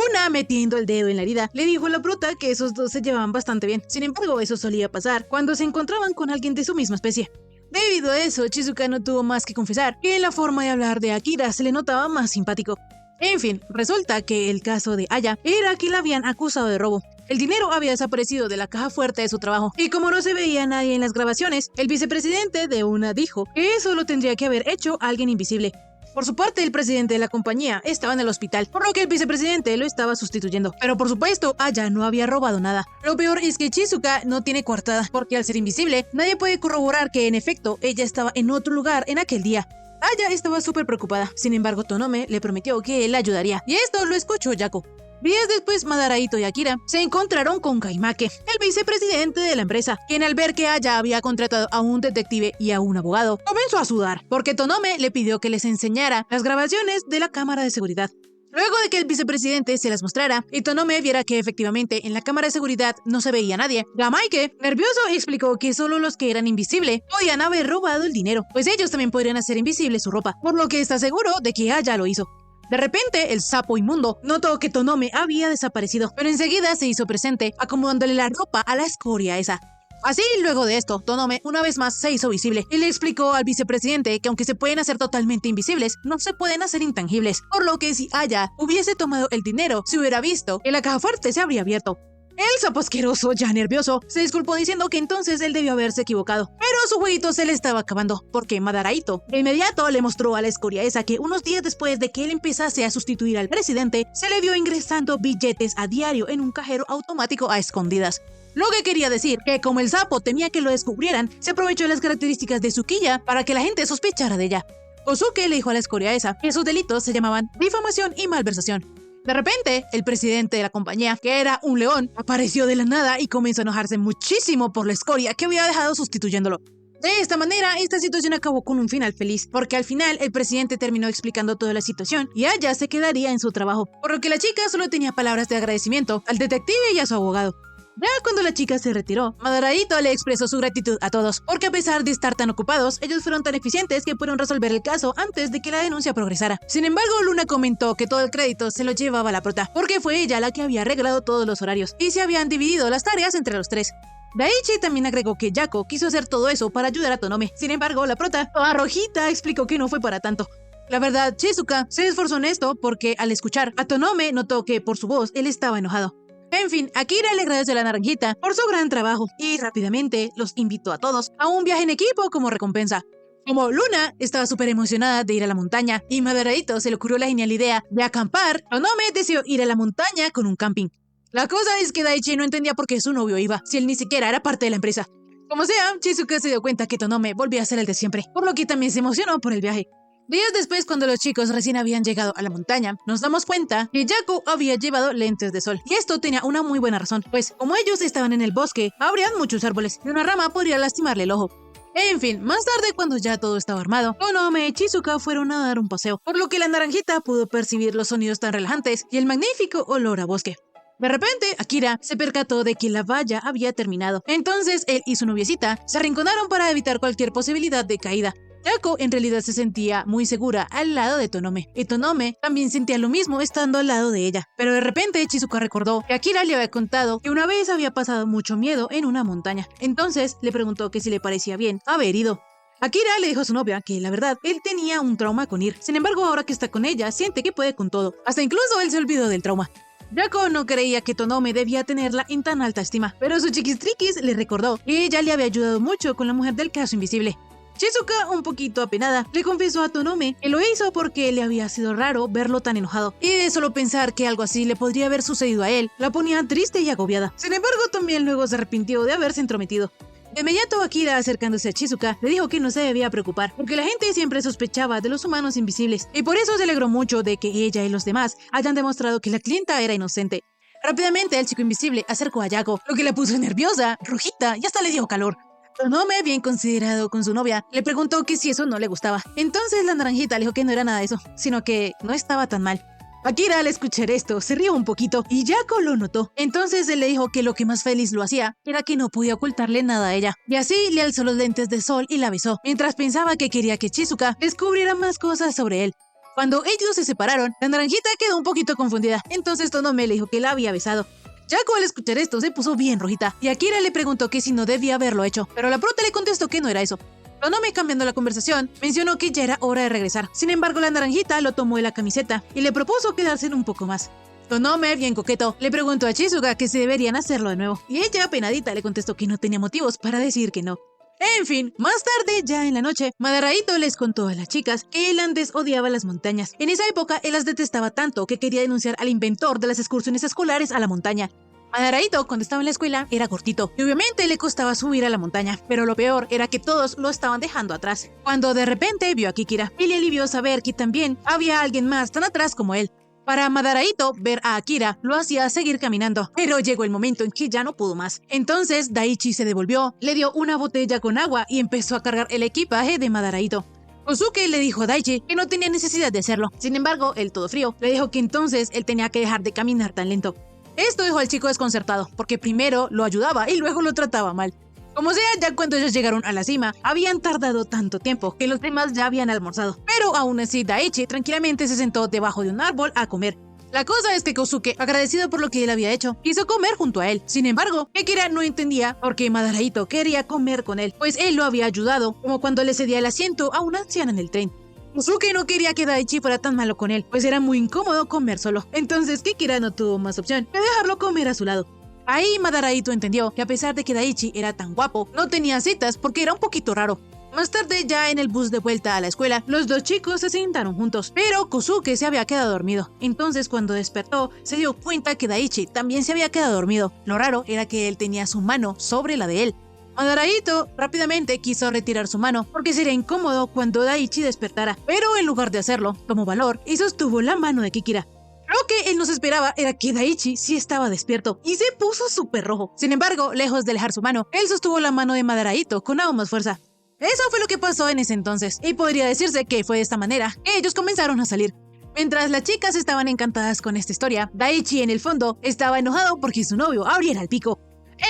Una, metiendo el dedo en la herida, le dijo a la prota que esos dos se llevaban bastante bien. Sin embargo, eso solía pasar cuando se encontraban con alguien de su misma especie. Debido a eso, Chizuka no tuvo más que confesar que en la forma de hablar de Akira se le notaba más simpático. En fin, resulta que el caso de Aya era que la habían acusado de robo. El dinero había desaparecido de la caja fuerte de su trabajo, y como no se veía a nadie en las grabaciones, el vicepresidente de una dijo que eso lo tendría que haber hecho alguien invisible. Por su parte, el presidente de la compañía estaba en el hospital, por lo que el vicepresidente lo estaba sustituyendo. Pero por supuesto, Aya no había robado nada. Lo peor es que Chizuka no tiene coartada, porque al ser invisible, nadie puede corroborar que en efecto ella estaba en otro lugar en aquel día. Aya estaba súper preocupada, sin embargo Tonome le prometió que él la ayudaría, y esto lo escuchó Yako. Días después, Madaraito y Akira se encontraron con Kaimake, el vicepresidente de la empresa, quien al ver que Aya había contratado a un detective y a un abogado, comenzó a sudar, porque Tonome le pidió que les enseñara las grabaciones de la cámara de seguridad. Luego de que el vicepresidente se las mostrara y Tonome viera que efectivamente en la cámara de seguridad no se veía nadie, Gamaike, nervioso, explicó que solo los que eran invisibles podían haber robado el dinero, pues ellos también podrían hacer invisible su ropa, por lo que está seguro de que Aya lo hizo. De repente, el sapo inmundo notó que Tonome había desaparecido, pero enseguida se hizo presente, acomodándole la ropa a la escoria esa. Así, luego de esto, Tonome una vez más se hizo visible y le explicó al vicepresidente que aunque se pueden hacer totalmente invisibles, no se pueden hacer intangibles, por lo que si Aya hubiese tomado el dinero, se hubiera visto que la caja fuerte se habría abierto. El sapo asqueroso, ya nervioso, se disculpó diciendo que entonces él debió haberse equivocado, pero su jueguito se le estaba acabando, porque Madaraito de inmediato le mostró a la escoria esa que unos días después de que él empezase a sustituir al presidente, se le vio ingresando billetes a diario en un cajero automático a escondidas. Lo que quería decir que como el sapo temía que lo descubrieran, se aprovechó de las características de Tsukiya para que la gente sospechara de ella. Kosuke le dijo a la escoria esa que sus delitos se llamaban difamación y malversación. De repente, el presidente de la compañía, que era un león, apareció de la nada y comenzó a enojarse muchísimo por la escoria que había dejado sustituyéndolo. De esta manera, esta situación acabó con un final feliz, porque al final el presidente terminó explicando toda la situación y Aya se quedaría en su trabajo, por lo que la chica solo tenía palabras de agradecimiento al detective y a su abogado. Ya cuando la chica se retiró, Madaraito le expresó su gratitud a todos, porque a pesar de estar tan ocupados, ellos fueron tan eficientes que pudieron resolver el caso antes de que la denuncia progresara. Sin embargo, Luna comentó que todo el crédito se lo llevaba la prota, porque fue ella la que había arreglado todos los horarios, y se habían dividido las tareas entre los tres. Daichi también agregó que Yako quiso hacer todo eso para ayudar a Tonome. Sin embargo, la prota, toda rojita, explicó que no fue para tanto. La verdad, Chizuka se esforzó en esto porque al escuchar a Tonome notó que por su voz él estaba enojado. En fin, Akira le agradeció a la naranjita por su gran trabajo y rápidamente los invitó a todos a un viaje en equipo como recompensa. Como Luna estaba súper emocionada de ir a la montaña y Madaraito se le ocurrió la genial idea de acampar, Tonome decidió ir a la montaña con un camping. La cosa es que Daichi no entendía por qué su novio iba, si él ni siquiera era parte de la empresa. Como sea, Chizuka se dio cuenta que Tonome volvía a ser el de siempre, por lo que también se emocionó por el viaje. Días después, cuando los chicos recién habían llegado a la montaña, nos damos cuenta que Yako había llevado lentes de sol. Y esto tenía una muy buena razón, pues como ellos estaban en el bosque, habrían muchos árboles y una rama podría lastimarle el ojo. En fin, más tarde, cuando ya todo estaba armado, Tonome y Chizuka fueron a dar un paseo, por lo que la naranjita pudo percibir los sonidos tan relajantes y el magnífico olor a bosque. De repente, Akira se percató de que la valla había terminado. Entonces, él y su noviecita se arrinconaron para evitar cualquier posibilidad de caída. Yako en realidad se sentía muy segura al lado de Tonome, y Tonome también sentía lo mismo estando al lado de ella. Pero de repente Chizuka recordó que Akira le había contado que una vez había pasado mucho miedo en una montaña. Entonces le preguntó que si le parecía bien haber ido. Akira le dijo a su novia que, la verdad, él tenía un trauma con ir. Sin embargo, ahora que está con ella, siente que puede con todo. Hasta incluso él se olvidó del trauma. Yako no creía que Tonome debía tenerla en tan alta estima, pero su chiquistriquis le recordó que ella le había ayudado mucho con la mujer del caso invisible. Chizuka, un poquito apenada, le confesó a Tonome que lo hizo porque le había sido raro verlo tan enojado, y de solo pensar que algo así le podría haber sucedido a él, la ponía triste y agobiada. Sin embargo, también luego se arrepintió de haberse entrometido. De inmediato, Akira, acercándose a Chizuka, le dijo que no se debía preocupar, porque la gente siempre sospechaba de los humanos invisibles, y por eso se alegró mucho de que ella y los demás hayan demostrado que la clienta era inocente. Rápidamente, el chico invisible acercó a Yako, lo que la puso nerviosa, rojita y hasta le dio calor. Tonome, bien considerado con su novia, le preguntó que si eso no le gustaba. Entonces la naranjita le dijo que no era nada de eso, sino que no estaba tan mal. Akira, al escuchar esto, se rió un poquito y Yako lo notó. Entonces él le dijo que lo que más feliz lo hacía era que no podía ocultarle nada a ella. Y así le alzó los lentes de sol y la besó, mientras pensaba que quería que Chizuka descubriera más cosas sobre él. Cuando ellos se separaron, la naranjita quedó un poquito confundida. Entonces Tonome le dijo que la había besado. Yako, al escuchar esto, se puso bien rojita, y Akira le preguntó que si no debía haberlo hecho, pero la prota le contestó que no era eso. Tonome, cambiando la conversación, mencionó que ya era hora de regresar. Sin embargo, la naranjita lo tomó de la camiseta y le propuso quedarse un poco más. Tonome, bien coqueto, le preguntó a Chizuka que si deberían hacerlo de nuevo, y ella, penadita, le contestó que no tenía motivos para decir que no. En fin, más tarde, ya en la noche, Madaraito les contó a las chicas que él antes odiaba las montañas. En esa época, él las detestaba tanto que quería denunciar al inventor de las excursiones escolares a la montaña. Madaraito, cuando estaba en la escuela, era cortito y obviamente le costaba subir a la montaña, pero lo peor era que todos lo estaban dejando atrás. Cuando de repente vio a Kikira y le alivió saber que también había alguien más tan atrás como él. Para Madaraito, ver a Akira lo hacía seguir caminando, pero llegó el momento en que ya no pudo más. Entonces Daichi se devolvió, le dio una botella con agua y empezó a cargar el equipaje de Madaraito. Kosuke le dijo a Daichi que no tenía necesidad de hacerlo. Sin embargo, él, todo frío, le dijo que entonces él tenía que dejar de caminar tan lento. Esto dejó al chico desconcertado, porque primero lo ayudaba y luego lo trataba mal. Como sea, ya cuando ellos llegaron a la cima, habían tardado tanto tiempo que los demás ya habían almorzado. Pero aún así, Daichi tranquilamente se sentó debajo de un árbol a comer. La cosa es que Kosuke, agradecido por lo que él había hecho, quiso comer junto a él. Sin embargo, Akira no entendía por qué Madaraito quería comer con él, pues él lo había ayudado, como cuando le cedía el asiento a una anciana en el tren. Kosuke no quería que Daichi fuera tan malo con él, pues era muy incómodo comer solo. Entonces Kikira no tuvo más opción que dejarlo comer a su lado. Ahí Madaraito entendió que a pesar de que Daichi era tan guapo, no tenía citas porque era un poquito raro. Más tarde, ya en el bus de vuelta a la escuela, los dos chicos se sentaron juntos, pero Kosuke se había quedado dormido. Entonces, cuando despertó, se dio cuenta que Daichi también se había quedado dormido. Lo raro era que él tenía su mano sobre la de él. Madaraito rápidamente quiso retirar su mano porque sería incómodo cuando Daichi despertara, pero en lugar de hacerlo, tomó valor y sostuvo la mano de Kikira. Lo que él no se esperaba era que Daichi sí estaba despierto y se puso súper rojo. Sin embargo, lejos de alejar su mano, él sostuvo la mano de Madaraito con aún más fuerza. Eso fue lo que pasó en ese entonces, y podría decirse que fue de esta manera que ellos comenzaron a salir. Mientras las chicas estaban encantadas con esta historia, Daichi en el fondo estaba enojado porque su novio abriera el pico.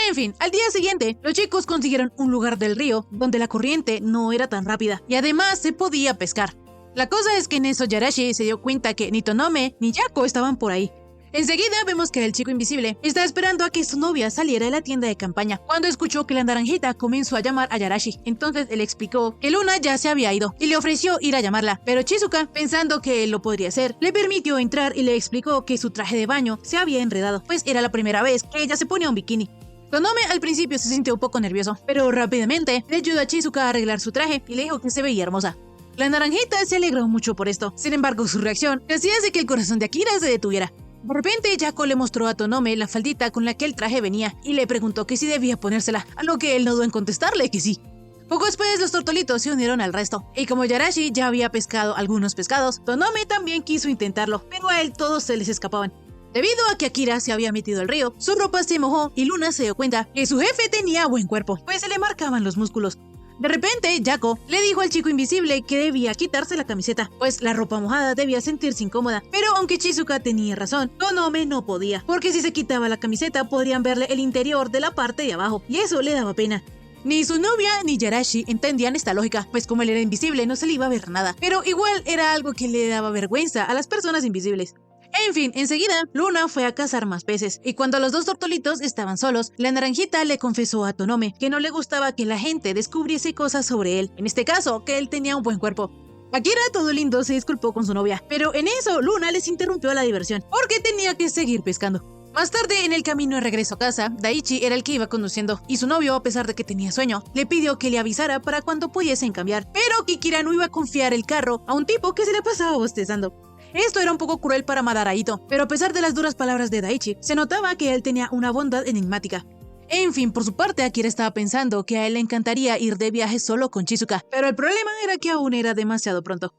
En fin, al día siguiente, los chicos consiguieron un lugar del río donde la corriente no era tan rápida y además se podía pescar. La cosa es que en eso Yarashi se dio cuenta que ni Tonome ni Yako estaban por ahí. Enseguida vemos que el chico invisible está esperando a que su novia saliera de la tienda de campaña cuando escuchó que la naranjita comenzó a llamar a Yarashi. Entonces él explicó que Luna ya se había ido y le ofreció ir a llamarla, pero Chizuka, pensando que él lo podría hacer, le permitió entrar y le explicó que su traje de baño se había enredado, pues era la primera vez que ella se ponía un bikini. Tonome al principio se sintió un poco nervioso, pero rápidamente le ayudó a Chizuka a arreglar su traje y le dijo que se veía hermosa. La naranjita se alegró mucho por esto, sin embargo su reacción hacía de que el corazón de Akira se detuviera. De repente Yako le mostró a Tonome la faldita con la que el traje venía y le preguntó que si debía ponérsela, a lo que él no dudó en contestarle que sí. Poco después los tortolitos se unieron al resto, y como Yarashi ya había pescado algunos pescados, Tonome también quiso intentarlo, pero a él todos se les escapaban. Debido a que Akira se había metido al río, su ropa se mojó y Luna se dio cuenta que su jefe tenía buen cuerpo, pues se le marcaban los músculos. De repente, Yako le dijo al chico invisible que debía quitarse la camiseta, pues la ropa mojada debía sentirse incómoda. Pero aunque Chizuka tenía razón, Tonome no podía, porque si se quitaba la camiseta podrían verle el interior de la parte de abajo, y eso le daba pena. Ni su novia ni Yarashi entendían esta lógica, pues como él era invisible no se le iba a ver nada, pero igual era algo que le daba vergüenza a las personas invisibles. En fin, enseguida, Luna fue a cazar más peces, y cuando los dos tortolitos estaban solos, la naranjita le confesó a Tonome que no le gustaba que la gente descubriese cosas sobre él, en este caso, que él tenía un buen cuerpo. Akira, todo lindo, se disculpó con su novia, pero en eso Luna les interrumpió la diversión, porque tenía que seguir pescando. Más tarde, en el camino de regreso a casa, Daichi era el que iba conduciendo, y su novio, a pesar de que tenía sueño, le pidió que le avisara para cuando pudiesen cambiar, pero Kikira no iba a confiar el carro a un tipo que se le pasaba bostezando. Esto era un poco cruel para Madara Ito, pero a pesar de las duras palabras de Daichi, se notaba que él tenía una bondad enigmática. En fin, por su parte, Akira estaba pensando que a él le encantaría ir de viaje solo con Chizuka, pero el problema era que aún era demasiado pronto.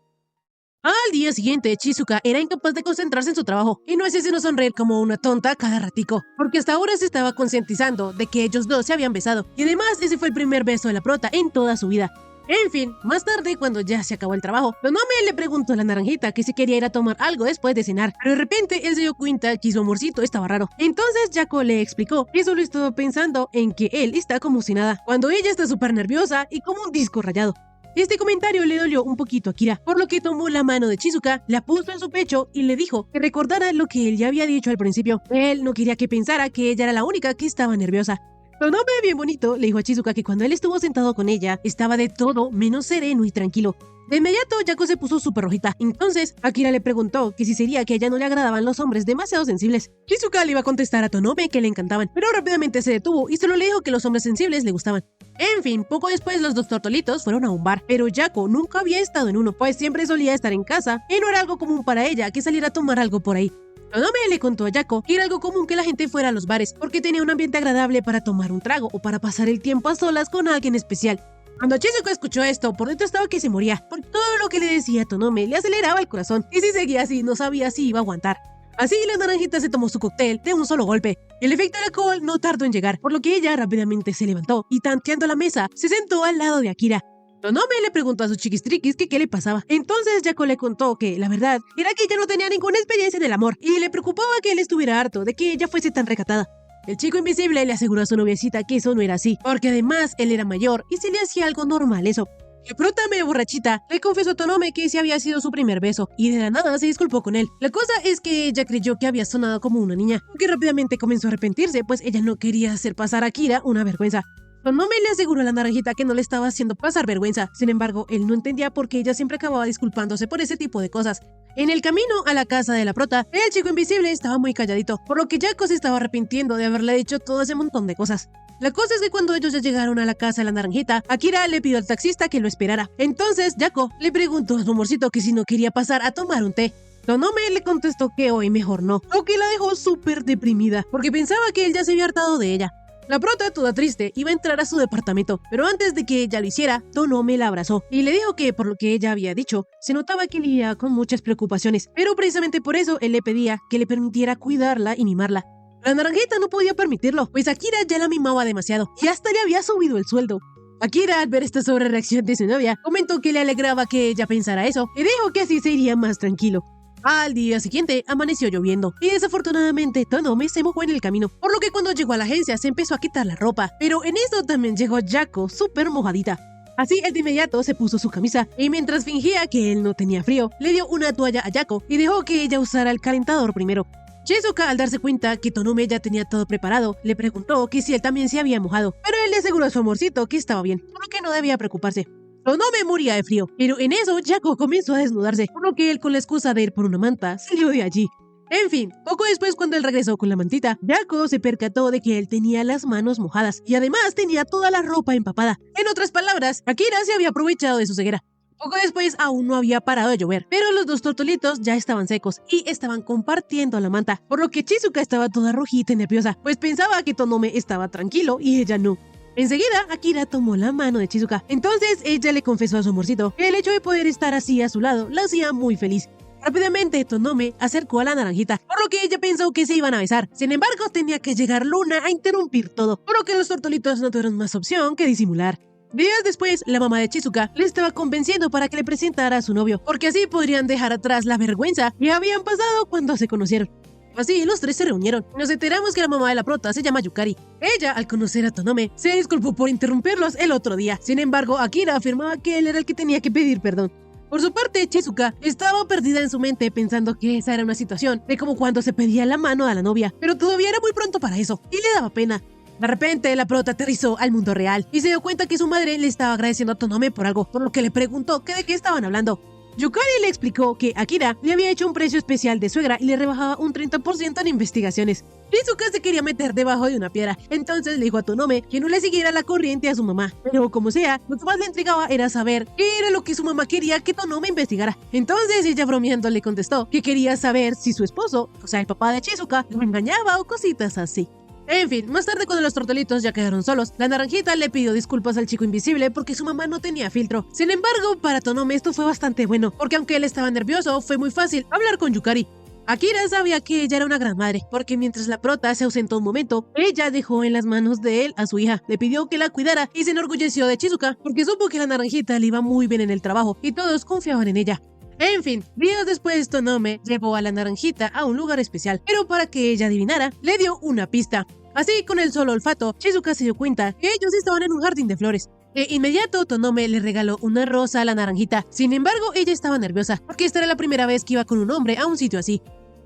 Al día siguiente, Chizuka era incapaz de concentrarse en su trabajo, y no es sino sonreír como una tonta cada ratico, porque hasta ahora se estaba concientizando de que ellos dos se habían besado, y además ese fue el primer beso de la prota en toda su vida. En fin, más tarde, cuando ya se acabó el trabajo, Tonome le preguntó a la naranjita que si quería ir a tomar algo después de cenar, pero de repente él se dio cuenta que su amorcito estaba raro. Entonces Jaco le explicó que solo estaba pensando en que él está como si nada, cuando ella está súper nerviosa y como un disco rayado. Este comentario le dolió un poquito a Akira, por lo que tomó la mano de Chizuka, la puso en su pecho y le dijo que recordara lo que él ya había dicho al principio. Él no quería que pensara que ella era la única que estaba nerviosa. Tonome, bien bonito, le dijo a Chizuka que cuando él estuvo sentado con ella, estaba de todo menos sereno y tranquilo. De inmediato, Jaco se puso súper rojita. Entonces, Akira le preguntó que si sería que a ella no le agradaban los hombres demasiado sensibles. Chizuka le iba a contestar a Tonome que le encantaban, pero rápidamente se detuvo y solo le dijo que los hombres sensibles le gustaban. En fin, poco después los dos tortolitos fueron a un bar, pero Jaco nunca había estado en uno, pues siempre solía estar en casa y no era algo común para ella que saliera a tomar algo por ahí. Tonome le contó a Jaco que era algo común que la gente fuera a los bares, porque tenía un ambiente agradable para tomar un trago o para pasar el tiempo a solas con alguien especial. Cuando Chizuka escuchó esto, por dentro estaba que se moría, porque todo lo que le decía Tonome le aceleraba el corazón, y si seguía así, no sabía si iba a aguantar. Así, la naranjita se tomó su cóctel de un solo golpe. El efecto del alcohol no tardó en llegar, por lo que ella rápidamente se levantó y, tanteando la mesa, se sentó al lado de Akira. Tonome le preguntó a sus chiquistriquis que qué le pasaba. Entonces Jaco le contó que, la verdad, era que ella no tenía ninguna experiencia en el amor, y le preocupaba que él estuviera harto de que ella fuese tan recatada. El chico invisible le aseguró a su noviecita que eso no era así, porque además él era mayor y se le hacía algo normal eso. La prota, medio borrachita, le confesó a Tonome que ese había sido su primer beso, y de la nada se disculpó con él. La cosa es que ella creyó que había sonado como una niña, aunque rápidamente comenzó a arrepentirse, pues ella no quería hacer pasar a Akira una vergüenza. Tonome le aseguró a la naranjita que no le estaba haciendo pasar vergüenza. Sin embargo, él no entendía por qué ella siempre acababa disculpándose por ese tipo de cosas. En el camino a la casa de la prota, el chico invisible estaba muy calladito, por lo que Jaco se estaba arrepintiendo de haberle dicho todo ese montón de cosas. La cosa es que cuando ellos ya llegaron a la casa de la naranjita, Akira le pidió al taxista que lo esperara. Entonces, Jaco le preguntó a su amorcito que si no quería pasar a tomar un té. Tonome le contestó que hoy mejor no, lo que la dejó súper deprimida, porque pensaba que él ya se había hartado de ella. La prota, toda triste, iba a entrar a su departamento, pero antes de que ella lo hiciera, Tonome la abrazó y le dijo que, por lo que ella había dicho, se notaba que lidia con muchas preocupaciones, pero precisamente por eso él le pedía que le permitiera cuidarla y mimarla. La naranjita no podía permitirlo, pues Akira ya la mimaba demasiado y hasta le había subido el sueldo. Akira, al ver esta sobrereacción de su novia, comentó que le alegraba que ella pensara eso y dijo que así se iría más tranquilo. Al día siguiente amaneció lloviendo y desafortunadamente Tonome se mojó en el camino, por lo que cuando llegó a la agencia se empezó a quitar la ropa, pero en eso también llegó Jaco súper mojadita. Así él de inmediato se puso su camisa y mientras fingía que él no tenía frío, le dio una toalla a Jaco y dejó que ella usara el calentador primero. Chizuka, al darse cuenta que Tonome ya tenía todo preparado, le preguntó que si él también se había mojado, pero él le aseguró a su amorcito que estaba bien, por lo que no debía preocuparse. Tonome moría de frío, pero en eso Jaco comenzó a desnudarse, por lo que él, con la excusa de ir por una manta, salió de allí. En fin, poco después, cuando él regresó con la mantita, Jaco se percató de que él tenía las manos mojadas y además tenía toda la ropa empapada. En otras palabras, Akira se había aprovechado de su ceguera. Poco después aún no había parado de llover, pero los dos tortolitos ya estaban secos y estaban compartiendo la manta, por lo que Chizuka estaba toda rojita y nerviosa, pues pensaba que Tonome estaba tranquilo y ella no. Enseguida, Akira tomó la mano de Chizuka. Entonces, ella le confesó a su amorcito que el hecho de poder estar así a su lado la hacía muy feliz. Rápidamente, Tonome acercó a la naranjita, por lo que ella pensó que se iban a besar. Sin embargo, tenía que llegar Luna a interrumpir todo, por lo que los tortolitos no tuvieron más opción que disimular. Días después, la mamá de Chizuka le estaba convenciendo para que le presentara a su novio, porque así podrían dejar atrás la vergüenza que habían pasado cuando se conocieron. Así, los tres se reunieron. Nos enteramos que la mamá de la prota se llama Yukari. Ella, al conocer a Tonome, se disculpó por interrumpirlos el otro día. Sin embargo, Akira afirmaba que él era el que tenía que pedir perdón. Por su parte, Chizuka estaba perdida en su mente pensando que esa era una situación de como cuando se pedía la mano a la novia, pero todavía era muy pronto para eso y le daba pena. De repente, la prota aterrizó al mundo real y se dio cuenta que su madre le estaba agradeciendo a Tonome por algo, por lo que le preguntó que de qué estaban hablando. Yukari le explicó que Akira le había hecho un precio especial de suegra y le rebajaba un 30% en investigaciones. Shizuka se quería meter debajo de una piedra, entonces le dijo a Tonome que no le siguiera la corriente a su mamá. Pero como sea, lo que más le intrigaba era saber qué era lo que su mamá quería que Tonome investigara. Entonces ella bromeando le contestó que quería saber si su esposo, o sea el papá de Shizuka, lo engañaba o cositas así. En fin, más tarde cuando los tortolitos ya quedaron solos, la naranjita le pidió disculpas al chico invisible porque su mamá no tenía filtro. Sin embargo, para Tonome esto fue bastante bueno, porque aunque él estaba nervioso, fue muy fácil hablar con Yukari. Akira sabía que ella era una gran madre, porque mientras la prota se ausentó un momento, ella dejó en las manos de él a su hija, le pidió que la cuidara y se enorgulleció de Chizuka, porque supo que la naranjita le iba muy bien en el trabajo y todos confiaban en ella. En fin, días después Tonome llevó a la naranjita a un lugar especial, pero para que ella adivinara, le dio una pista. Así, con el solo olfato, Chizuka se dio cuenta que ellos estaban en un jardín de flores. De inmediato, Tonome le regaló una rosa a la naranjita. Sin embargo, ella estaba nerviosa, porque esta era la primera vez que iba con un hombre a un sitio así.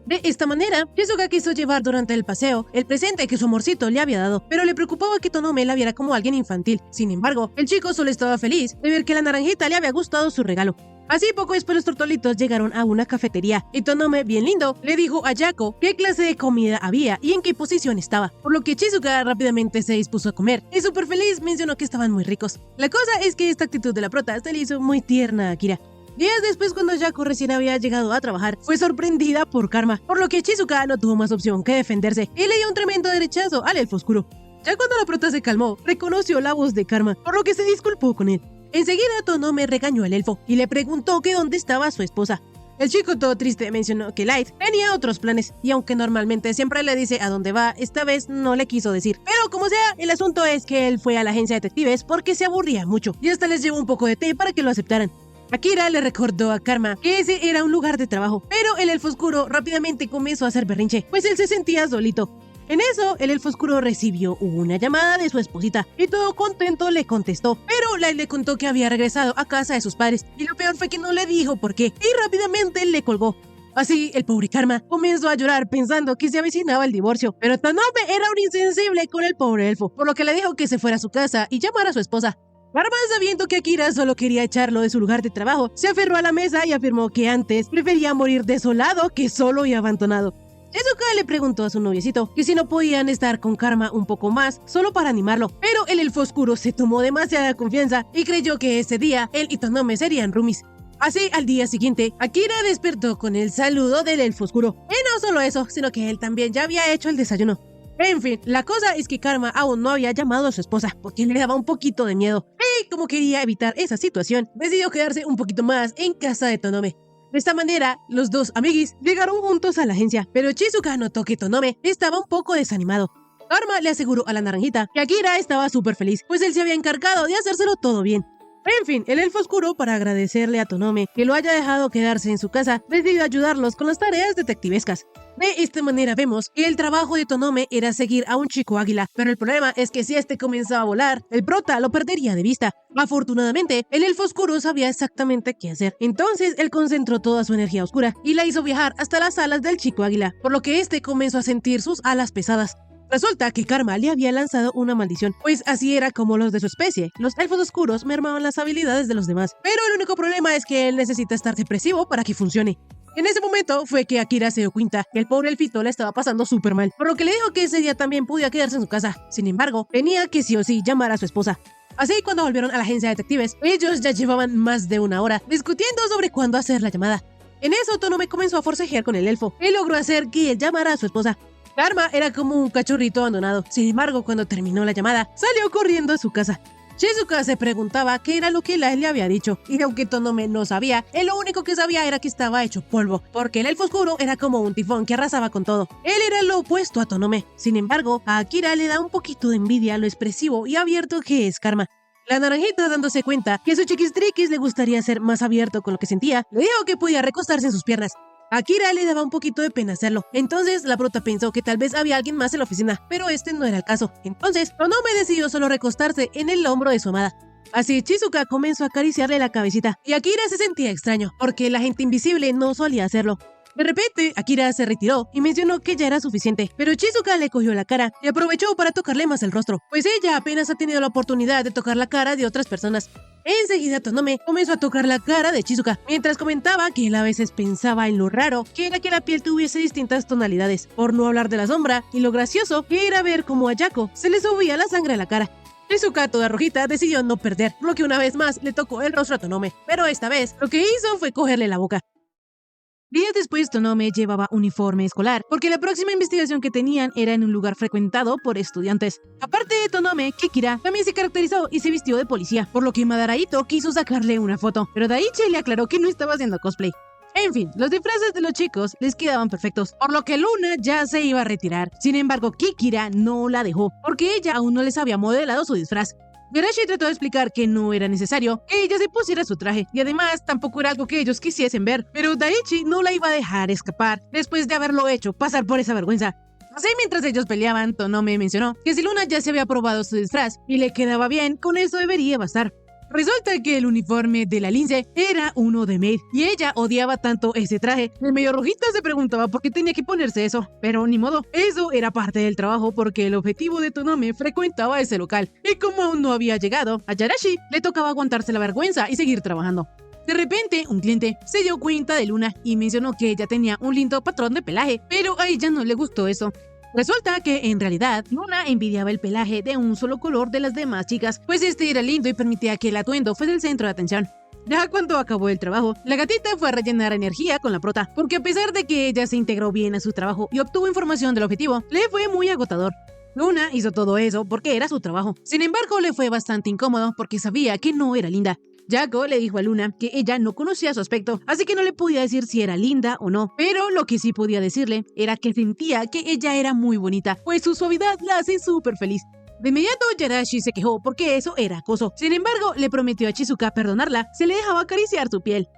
De esta manera, Chizuka quiso llevar durante el paseo el presente que su amorcito le había dado, pero le preocupaba que Tonome la viera como alguien infantil. Sin embargo, el chico solo estaba feliz de ver que a la naranjita le había gustado su regalo. Así, poco después los tortolitos llegaron a una cafetería y Tonome, bien lindo, le dijo a Yako qué clase de comida había y en qué posición estaba, por lo que Chizuka rápidamente se dispuso a comer y súper feliz mencionó que estaban muy ricos. La cosa es que esta actitud de la prota se le hizo muy tierna a Akira. Días después, cuando Yako recién había llegado a trabajar, fue sorprendida por Karma, por lo que Chizuka no tuvo más opción que defenderse y le dio un tremendo derechazo al elfo oscuro. Ya cuando la prota se calmó, reconoció la voz de Karma, por lo que se disculpó con él. Enseguida Tonome regañó al elfo y le preguntó que dónde estaba su esposa. El chico todo triste mencionó que Light tenía otros planes y aunque normalmente siempre le dice a dónde va, esta vez no le quiso decir. Pero como sea, el asunto es que él fue a la agencia de detectives porque se aburría mucho y hasta les llevó un poco de té para que lo aceptaran. Akira le recordó a Karma que ese era un lugar de trabajo, pero el elfo oscuro rápidamente comenzó a hacer berrinche, pues él se sentía solito. En eso, el elfo oscuro recibió una llamada de su esposita y todo contento le contestó, pero Light le contó que había regresado a casa de sus padres y lo peor fue que no le dijo por qué y rápidamente le colgó. Así, el pobre Karma comenzó a llorar pensando que se avecinaba el divorcio, pero Tonome era un insensible con el pobre elfo, por lo que le dijo que se fuera a su casa y llamara a su esposa. Karma, sabiendo que Akira solo quería echarlo de su lugar de trabajo, se aferró a la mesa y afirmó que antes prefería morir desolado que solo y abandonado. Chizuka le preguntó a su noviecito que si no podían estar con Karma un poco más, solo para animarlo, pero el elfo oscuro se tomó demasiada confianza y creyó que ese día él y Tonome serían roomies. Así, al día siguiente, Akira despertó con el saludo del elfo oscuro. Y no solo eso, sino que él también ya había hecho el desayuno. En fin, la cosa es que Karma aún no había llamado a su esposa, porque le daba un poquito de miedo. Y como quería evitar esa situación, decidió quedarse un poquito más en casa de Tonome. De esta manera, los dos amiguis llegaron juntos a la agencia, pero Chizuka notó que Tonome estaba un poco desanimado. Karma le aseguró a la naranjita que Akira estaba súper feliz, pues él se había encargado de hacérselo todo bien. En fin, el elfo oscuro, para agradecerle a Tonome que lo haya dejado quedarse en su casa, decidió ayudarlos con las tareas detectivescas. De esta manera vemos que el trabajo de Tonome era seguir a un chico águila, pero el problema es que si este comenzaba a volar, el prota lo perdería de vista. Afortunadamente, el elfo oscuro sabía exactamente qué hacer, entonces él concentró toda su energía oscura y la hizo viajar hasta las alas del chico águila, por lo que este comenzó a sentir sus alas pesadas. Resulta que Karma le había lanzado una maldición, pues así era como los de su especie. Los elfos oscuros mermaban las habilidades de los demás, pero el único problema es que él necesita estar depresivo para que funcione. En ese momento fue que Akira se dio cuenta que el pobre elfito le estaba pasando súper mal, por lo que le dijo que ese día también podía quedarse en su casa. Sin embargo, tenía que sí o sí llamar a su esposa. Así, cuando volvieron a la agencia de detectives, ellos ya llevaban más de una hora discutiendo sobre cuándo hacer la llamada. En eso, Tonome comenzó a forcejear con el elfo y logró hacer que él llamara a su esposa. Karma era como un cachorrito abandonado. Sin embargo, cuando terminó la llamada, salió corriendo a su casa. Chizuka se preguntaba qué era lo que Light le había dicho, y aunque Tonome no sabía, él lo único que sabía era que estaba hecho polvo, porque el elfo oscuro era como un tifón que arrasaba con todo. Él era lo opuesto a Tonome. Sin embargo, a Akira le da un poquito de envidia lo expresivo y abierto que es Karma. La naranjita, dándose cuenta que a su chiquistriquis le gustaría ser más abierto con lo que sentía, le dijo que podía recostarse en sus piernas. A Kira le daba un poquito de pena hacerlo, entonces la prota pensó que tal vez había alguien más en la oficina, pero este no era el caso. Entonces, Tonome decidió solo recostarse en el hombro de su amada. Así Chizuka comenzó a acariciarle la cabecita, y Akira se sentía extraño, porque la gente invisible no solía hacerlo. De repente, Akira se retiró y mencionó que ya era suficiente, pero Chizuka le cogió la cara y aprovechó para tocarle más el rostro, pues ella apenas ha tenido la oportunidad de tocar la cara de otras personas. Enseguida Tonome comenzó a tocar la cara de Chizuka, mientras comentaba que él a veces pensaba en lo raro que era que la piel tuviese distintas tonalidades, por no hablar de la sombra, y lo gracioso que era ver cómo a Yako se le subía la sangre a la cara. Chizuka, toda rojita, decidió no perder, por lo que una vez más le tocó el rostro a Tonome, pero esta vez lo que hizo fue cogerle la boca. Días después, Tonome llevaba uniforme escolar, porque la próxima investigación que tenían era en un lugar frecuentado por estudiantes. Aparte de Tonome, Kikira también se caracterizó y se vistió de policía, por lo que Madara Ito quiso sacarle una foto, pero Daichi le aclaró que no estaba haciendo cosplay. En fin, los disfraces de los chicos les quedaban perfectos, por lo que Luna ya se iba a retirar. Sin embargo, Kikira no la dejó, porque ella aún no les había modelado su disfraz. Igarashi trató de explicar que no era necesario que ella se pusiera su traje, y además tampoco era algo que ellos quisiesen ver, pero Daichi no la iba a dejar escapar después de haberlo hecho pasar por esa vergüenza. Así, mientras ellos peleaban, Tonome mencionó que si Luna ya se había probado su disfraz y le quedaba bien, con eso debería bastar. Resulta que el uniforme de la Lince era uno de maid, y ella odiaba tanto ese traje. El medio rojita se preguntaba por qué tenía que ponerse eso, pero ni modo, eso era parte del trabajo porque el objetivo de Tonome frecuentaba ese local, y como aún no había llegado, a Yarashi le tocaba aguantarse la vergüenza y seguir trabajando. De repente, un cliente se dio cuenta de Luna y mencionó que ella tenía un lindo patrón de pelaje, pero a ella no le gustó eso. Resulta que, en realidad, Luna envidiaba el pelaje de un solo color de las demás chicas, pues este era lindo y permitía que el atuendo fuese el centro de atención. Ya cuando acabó el trabajo, la gatita fue a rellenar energía con la prota, porque a pesar de que ella se integró bien a su trabajo y obtuvo información del objetivo, le fue muy agotador. Luna hizo todo eso porque era su trabajo. Sin embargo, le fue bastante incómodo porque sabía que no era linda. Yako le dijo a Luna que ella no conocía su aspecto, así que no le podía decir si era linda o no, pero lo que sí podía decirle era que sentía que ella era muy bonita, pues su suavidad la hace súper feliz. De inmediato, Yarashi se quejó porque eso era acoso. Sin embargo, le prometió a Chizuka perdonarla, se le dejaba acariciar su piel.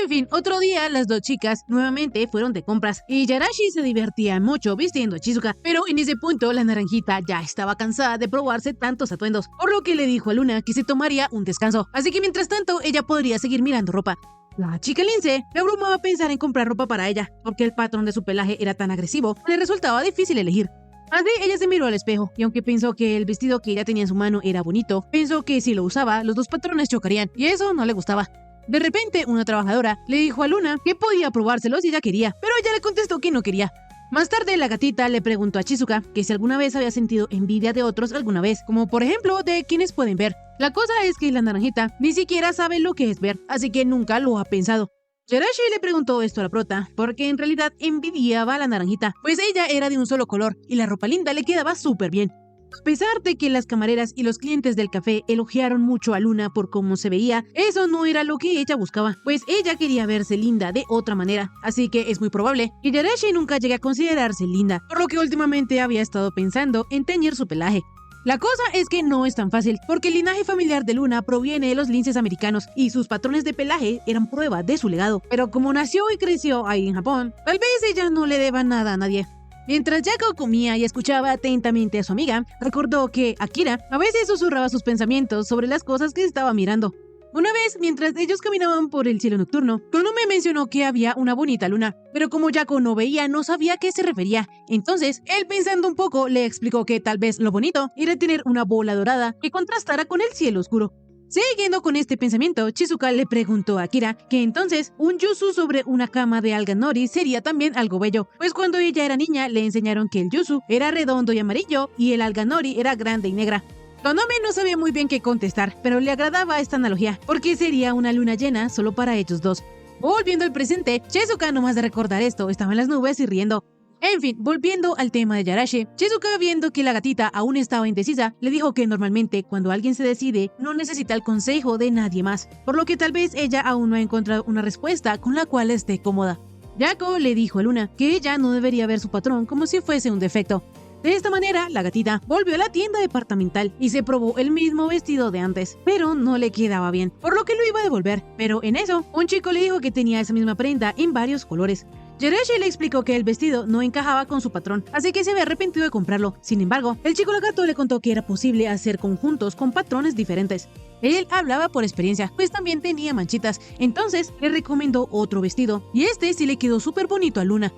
En fin, otro día las dos chicas nuevamente fueron de compras y Yarashi se divertía mucho vistiendo a Chizuka, pero en ese punto la naranjita ya estaba cansada de probarse tantos atuendos, por lo que le dijo a Luna que se tomaría un descanso, así que mientras tanto ella podría seguir mirando ropa. La chica Lince le abrumaba pensar en comprar ropa para ella, porque el patrón de su pelaje era tan agresivo que le resultaba difícil elegir. Así ella se miró al espejo, y aunque pensó que el vestido que ella tenía en su mano era bonito, pensó que si lo usaba, los dos patrones chocarían, y eso no le gustaba. De repente, una trabajadora le dijo a Luna que podía probárselo si ella quería, pero ella le contestó que no quería. Más tarde, la gatita le preguntó a Chizuka que si alguna vez había sentido envidia de otros alguna vez, como por ejemplo de quienes pueden ver. La cosa es que la naranjita ni siquiera sabe lo que es ver, así que nunca lo ha pensado. Yarashi le preguntó esto a la prota, porque en realidad envidiaba a la naranjita, pues ella era de un solo color y la ropa linda le quedaba súper bien. A pesar de que las camareras y los clientes del café elogiaron mucho a Luna por cómo se veía, eso no era lo que ella buscaba, pues ella quería verse linda de otra manera, así que es muy probable que Yarashi nunca llegue a considerarse linda, por lo que últimamente había estado pensando en teñir su pelaje. La cosa es que no es tan fácil, porque el linaje familiar de Luna proviene de los linces americanos y sus patrones de pelaje eran prueba de su legado, pero como nació y creció ahí en Japón, tal vez ella no le deba nada a nadie. Mientras Yako comía y escuchaba atentamente a su amiga, recordó que Akira a veces susurraba sus pensamientos sobre las cosas que estaba mirando. Una vez, mientras ellos caminaban por el cielo nocturno, Tonome mencionó que había una bonita luna, pero como Yako no veía, no sabía a qué se refería. Entonces, él pensando un poco, le explicó que tal vez lo bonito era tener una bola dorada que contrastara con el cielo oscuro. Siguiendo con este pensamiento, Chizuka le preguntó a Akira que entonces un yuzu sobre una cama de alga nori sería también algo bello, pues cuando ella era niña le enseñaron que el yuzu era redondo y amarillo y el alga nori era grande y negra. Tonome no sabía muy bien qué contestar, pero le agradaba esta analogía, porque sería una luna llena solo para ellos dos. Volviendo al presente, Chizuka, nomás de recordar esto, estaba en las nubes y riendo. En fin, volviendo al tema de Yarashi, Chizuka, viendo que la gatita aún estaba indecisa, le dijo que normalmente cuando alguien se decide no necesita el consejo de nadie más, por lo que tal vez ella aún no ha encontrado una respuesta con la cual esté cómoda. Yako le dijo a Luna que ella no debería ver su patrón como si fuese un defecto. De esta manera, la gatita volvió a la tienda departamental y se probó el mismo vestido de antes, pero no le quedaba bien, por lo que lo iba a devolver. Pero en eso, un chico le dijo que tenía esa misma prenda en varios colores. Jirachi le explicó que el vestido no encajaba con su patrón, así que se había arrepentido de comprarlo. Sin embargo, el chico lagarto le contó que era posible hacer conjuntos con patrones diferentes. Él hablaba por experiencia, pues también tenía manchitas, entonces le recomendó otro vestido, y este sí le quedó súper bonito a Luna.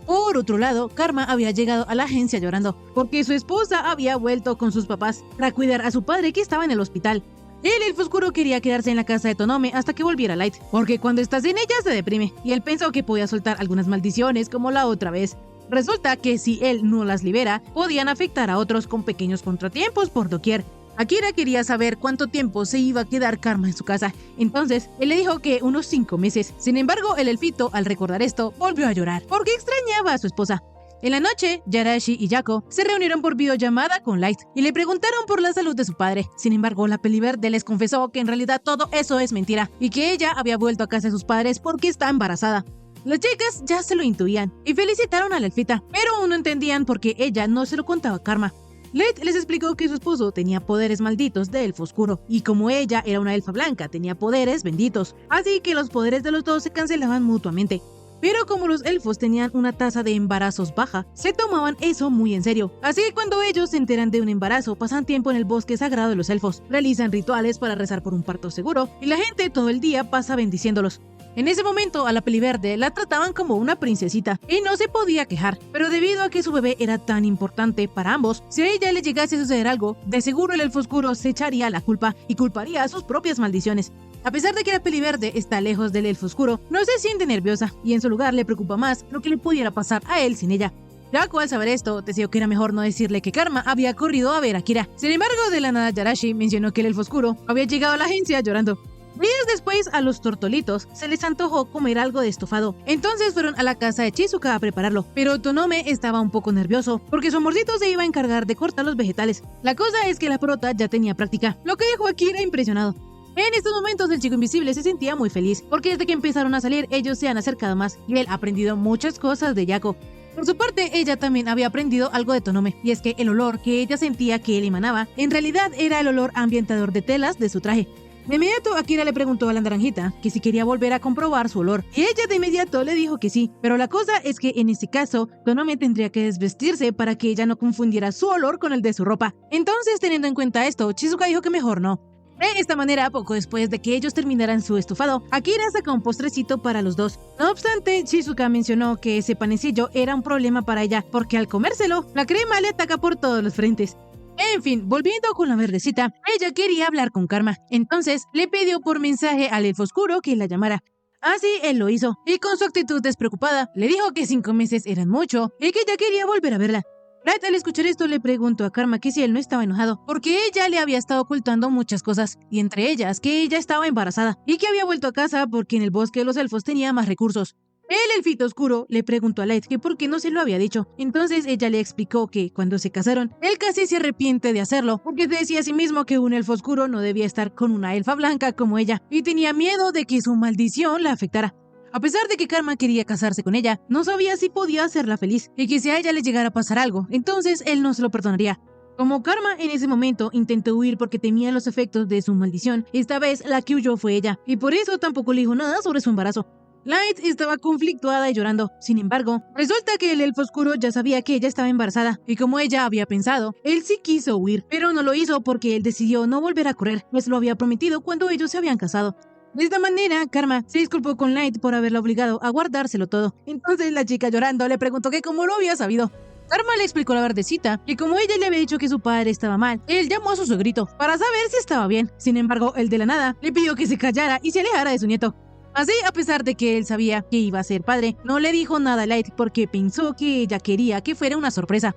Por otro lado, Karma había llegado a la agencia llorando, porque su esposa había vuelto con sus papás para cuidar a su padre que estaba en el hospital. El elfo oscuro quería quedarse en la casa de Tonome hasta que volviera Light, porque cuando estás en ella se deprime, y él pensó que podía soltar algunas maldiciones como la otra vez. Resulta que si él no las libera, podían afectar a otros con pequeños contratiempos por doquier. Akira quería saber cuánto tiempo se iba a quedar Karma en su casa, entonces él le dijo que unos 5 meses. Sin embargo, el elfito, al recordar esto, volvió a llorar, porque extrañaba a su esposa. En la noche, Jirachi y Yako se reunieron por videollamada con Light y le preguntaron por la salud de su padre. Sin embargo, la peliverde les confesó que en realidad todo eso es mentira y que ella había vuelto a casa de sus padres porque está embarazada. Las chicas ya se lo intuían y felicitaron a la elfita, pero aún no entendían por qué ella no se lo contaba a Karma. Light les explicó que su esposo tenía poderes malditos de elfo oscuro, y como ella era una elfa blanca, tenía poderes benditos, así que los poderes de los dos se cancelaban mutuamente. Pero como los elfos tenían una tasa de embarazos baja, se tomaban eso muy en serio. Así que cuando ellos se enteran de un embarazo, pasan tiempo en el bosque sagrado de los elfos, realizan rituales para rezar por un parto seguro, y la gente todo el día pasa bendiciéndolos. En ese momento a la peliverde la trataban como una princesita y no se podía quejar, pero debido a que su bebé era tan importante para ambos, si a ella le llegase a suceder algo, de seguro el elfo oscuro se echaría la culpa y culparía a sus propias maldiciones. A pesar de que la peliverde está lejos del elfo oscuro, no se siente nerviosa y en su lugar le preocupa más lo que le pudiera pasar a él sin ella. Yako, al saber esto, decidió que era mejor no decirle que Karma había corrido a ver a Kira. Sin embargo, de la nada Jirachi mencionó que el elfo oscuro había llegado a la agencia llorando. Días después, a los tortolitos se les antojó comer algo de estofado. Entonces fueron a la casa de Chizuka a prepararlo, pero Tonome estaba un poco nervioso porque su amorcito se iba a encargar de cortar los vegetales. La cosa es que la prota ya tenía práctica, lo que dejó a Kira impresionado. En estos momentos el chico invisible se sentía muy feliz, porque desde que empezaron a salir ellos se han acercado más y él ha aprendido muchas cosas de Yako. Por su parte, ella también había aprendido algo de Tonome, y es que el olor que ella sentía que él emanaba, en realidad era el olor ambientador de telas de su traje. De inmediato, Akira le preguntó a la naranjita que si quería volver a comprobar su olor, y ella de inmediato le dijo que sí, pero la cosa es que en ese caso, Tonome tendría que desvestirse para que ella no confundiera su olor con el de su ropa. Entonces, teniendo en cuenta esto, Chizuka dijo que mejor no. De esta manera, poco después de que ellos terminaran su estofado, Akira sacó un postrecito para los dos. No obstante, Chizuka mencionó que ese panecillo era un problema para ella, porque al comérselo, la crema le ataca por todos los frentes. En fin, volviendo con la verdecita, ella quería hablar con Karma, entonces le pidió por mensaje al elfo oscuro que la llamara. Así él lo hizo, y con su actitud despreocupada, le dijo que 5 meses eran mucho y que ella quería volver a verla. Light, al escuchar esto, le preguntó a Karma que si él no estaba enojado, porque ella le había estado ocultando muchas cosas, y entre ellas que ella estaba embarazada, y que había vuelto a casa porque en el bosque de los elfos tenía más recursos. El elfito oscuro le preguntó a Light que por qué no se lo había dicho. Entonces ella le explicó que, cuando se casaron, él casi se arrepiente de hacerlo, porque se decía a sí mismo que un elfo oscuro no debía estar con una elfa blanca como ella, y tenía miedo de que su maldición la afectara. A pesar de que Karma quería casarse con ella, no sabía si podía hacerla feliz, y que si a ella le llegara a pasar algo, entonces él no se lo perdonaría. Como Karma en ese momento intentó huir porque temía los efectos de su maldición, esta vez la que huyó fue ella, y por eso tampoco le dijo nada sobre su embarazo. Light estaba conflictuada y llorando. Sin embargo, resulta que el elfo oscuro ya sabía que ella estaba embarazada, y como ella había pensado, él sí quiso huir, pero no lo hizo porque él decidió no volver a correr, pues lo había prometido cuando ellos se habían casado. De esta manera, Karma se disculpó con Light por haberla obligado a guardárselo todo. Entonces la chica, llorando, le preguntó que cómo lo había sabido. Karma le explicó la verdecita, que como ella le había dicho que su padre estaba mal, él llamó a su suegrito para saber si estaba bien. Sin embargo, él de la nada le pidió que se callara y se alejara de su nieto. Así, a pesar de que él sabía que iba a ser padre, no le dijo nada a Light porque pensó que ella quería que fuera una sorpresa.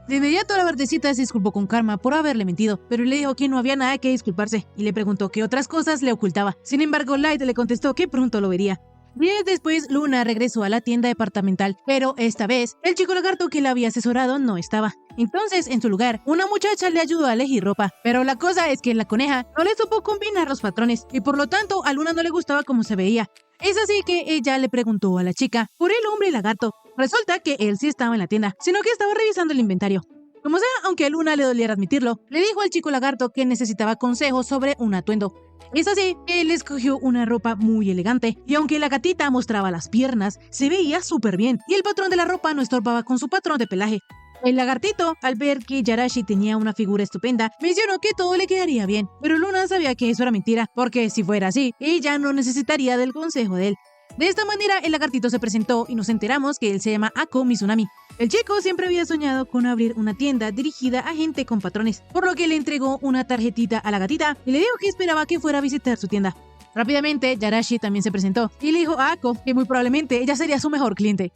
De inmediato la verdecita se disculpó con Karma por haberle mentido, pero le dijo que no había nada que disculparse y le preguntó qué otras cosas le ocultaba. Sin embargo, Light le contestó que pronto lo vería. Días después, Luna regresó a la tienda departamental, pero esta vez, el chico lagarto que la había asesorado no estaba. Entonces, en su lugar, una muchacha le ayudó a elegir ropa, pero la cosa es que la coneja no le supo combinar los patrones, y por lo tanto, a Luna no le gustaba cómo se veía. Es así que ella le preguntó a la chica por el hombre lagarto. Resulta que él sí estaba en la tienda, sino que estaba revisando el inventario. Como sea, aunque a Luna le doliera admitirlo, le dijo al chico lagarto que necesitaba consejos sobre un atuendo. Es así que él escogió una ropa muy elegante, y aunque la gatita mostraba las piernas, se veía súper bien, y el patrón de la ropa no estorbaba con su patrón de pelaje. El lagartito, al ver que Yarashi tenía una figura estupenda, mencionó que todo le quedaría bien, pero Luna sabía que eso era mentira, porque si fuera así, ella no necesitaría del consejo de él. De esta manera, el lagartito se presentó y nos enteramos que él se llama Ako Mizunami. El chico siempre había soñado con abrir una tienda dirigida a gente con patrones, por lo que le entregó una tarjetita a la gatita y le dijo que esperaba que fuera a visitar su tienda. Rápidamente, Yarashi también se presentó y le dijo a Ako que muy probablemente ella sería su mejor cliente.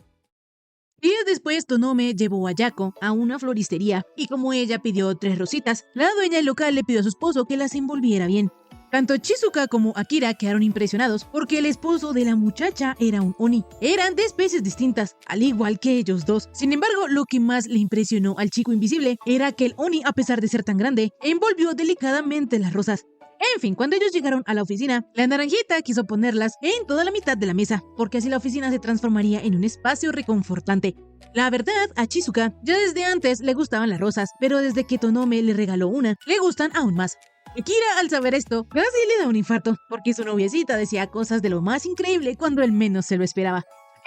Días después, Tonome llevó a Yako a una floristería y como ella pidió 3 rositas, la dueña del local le pidió a su esposo que las envolviera bien. Tanto Chizuka como Akira quedaron impresionados porque el esposo de la muchacha era un oni. Eran de especies distintas, al igual que ellos dos. Sin embargo, lo que más le impresionó al chico invisible era que el oni, a pesar de ser tan grande, envolvió delicadamente las rosas. En fin, cuando ellos llegaron a la oficina, la naranjita quiso ponerlas en toda la mitad de la mesa, porque así la oficina se transformaría en un espacio reconfortante. La verdad, a Chizuka ya desde antes le gustaban las rosas, pero desde que Tonome le regaló una, le gustan aún más. Akira, al saber esto, casi le da un infarto, porque su noviecita decía cosas de lo más increíble cuando él menos se lo esperaba.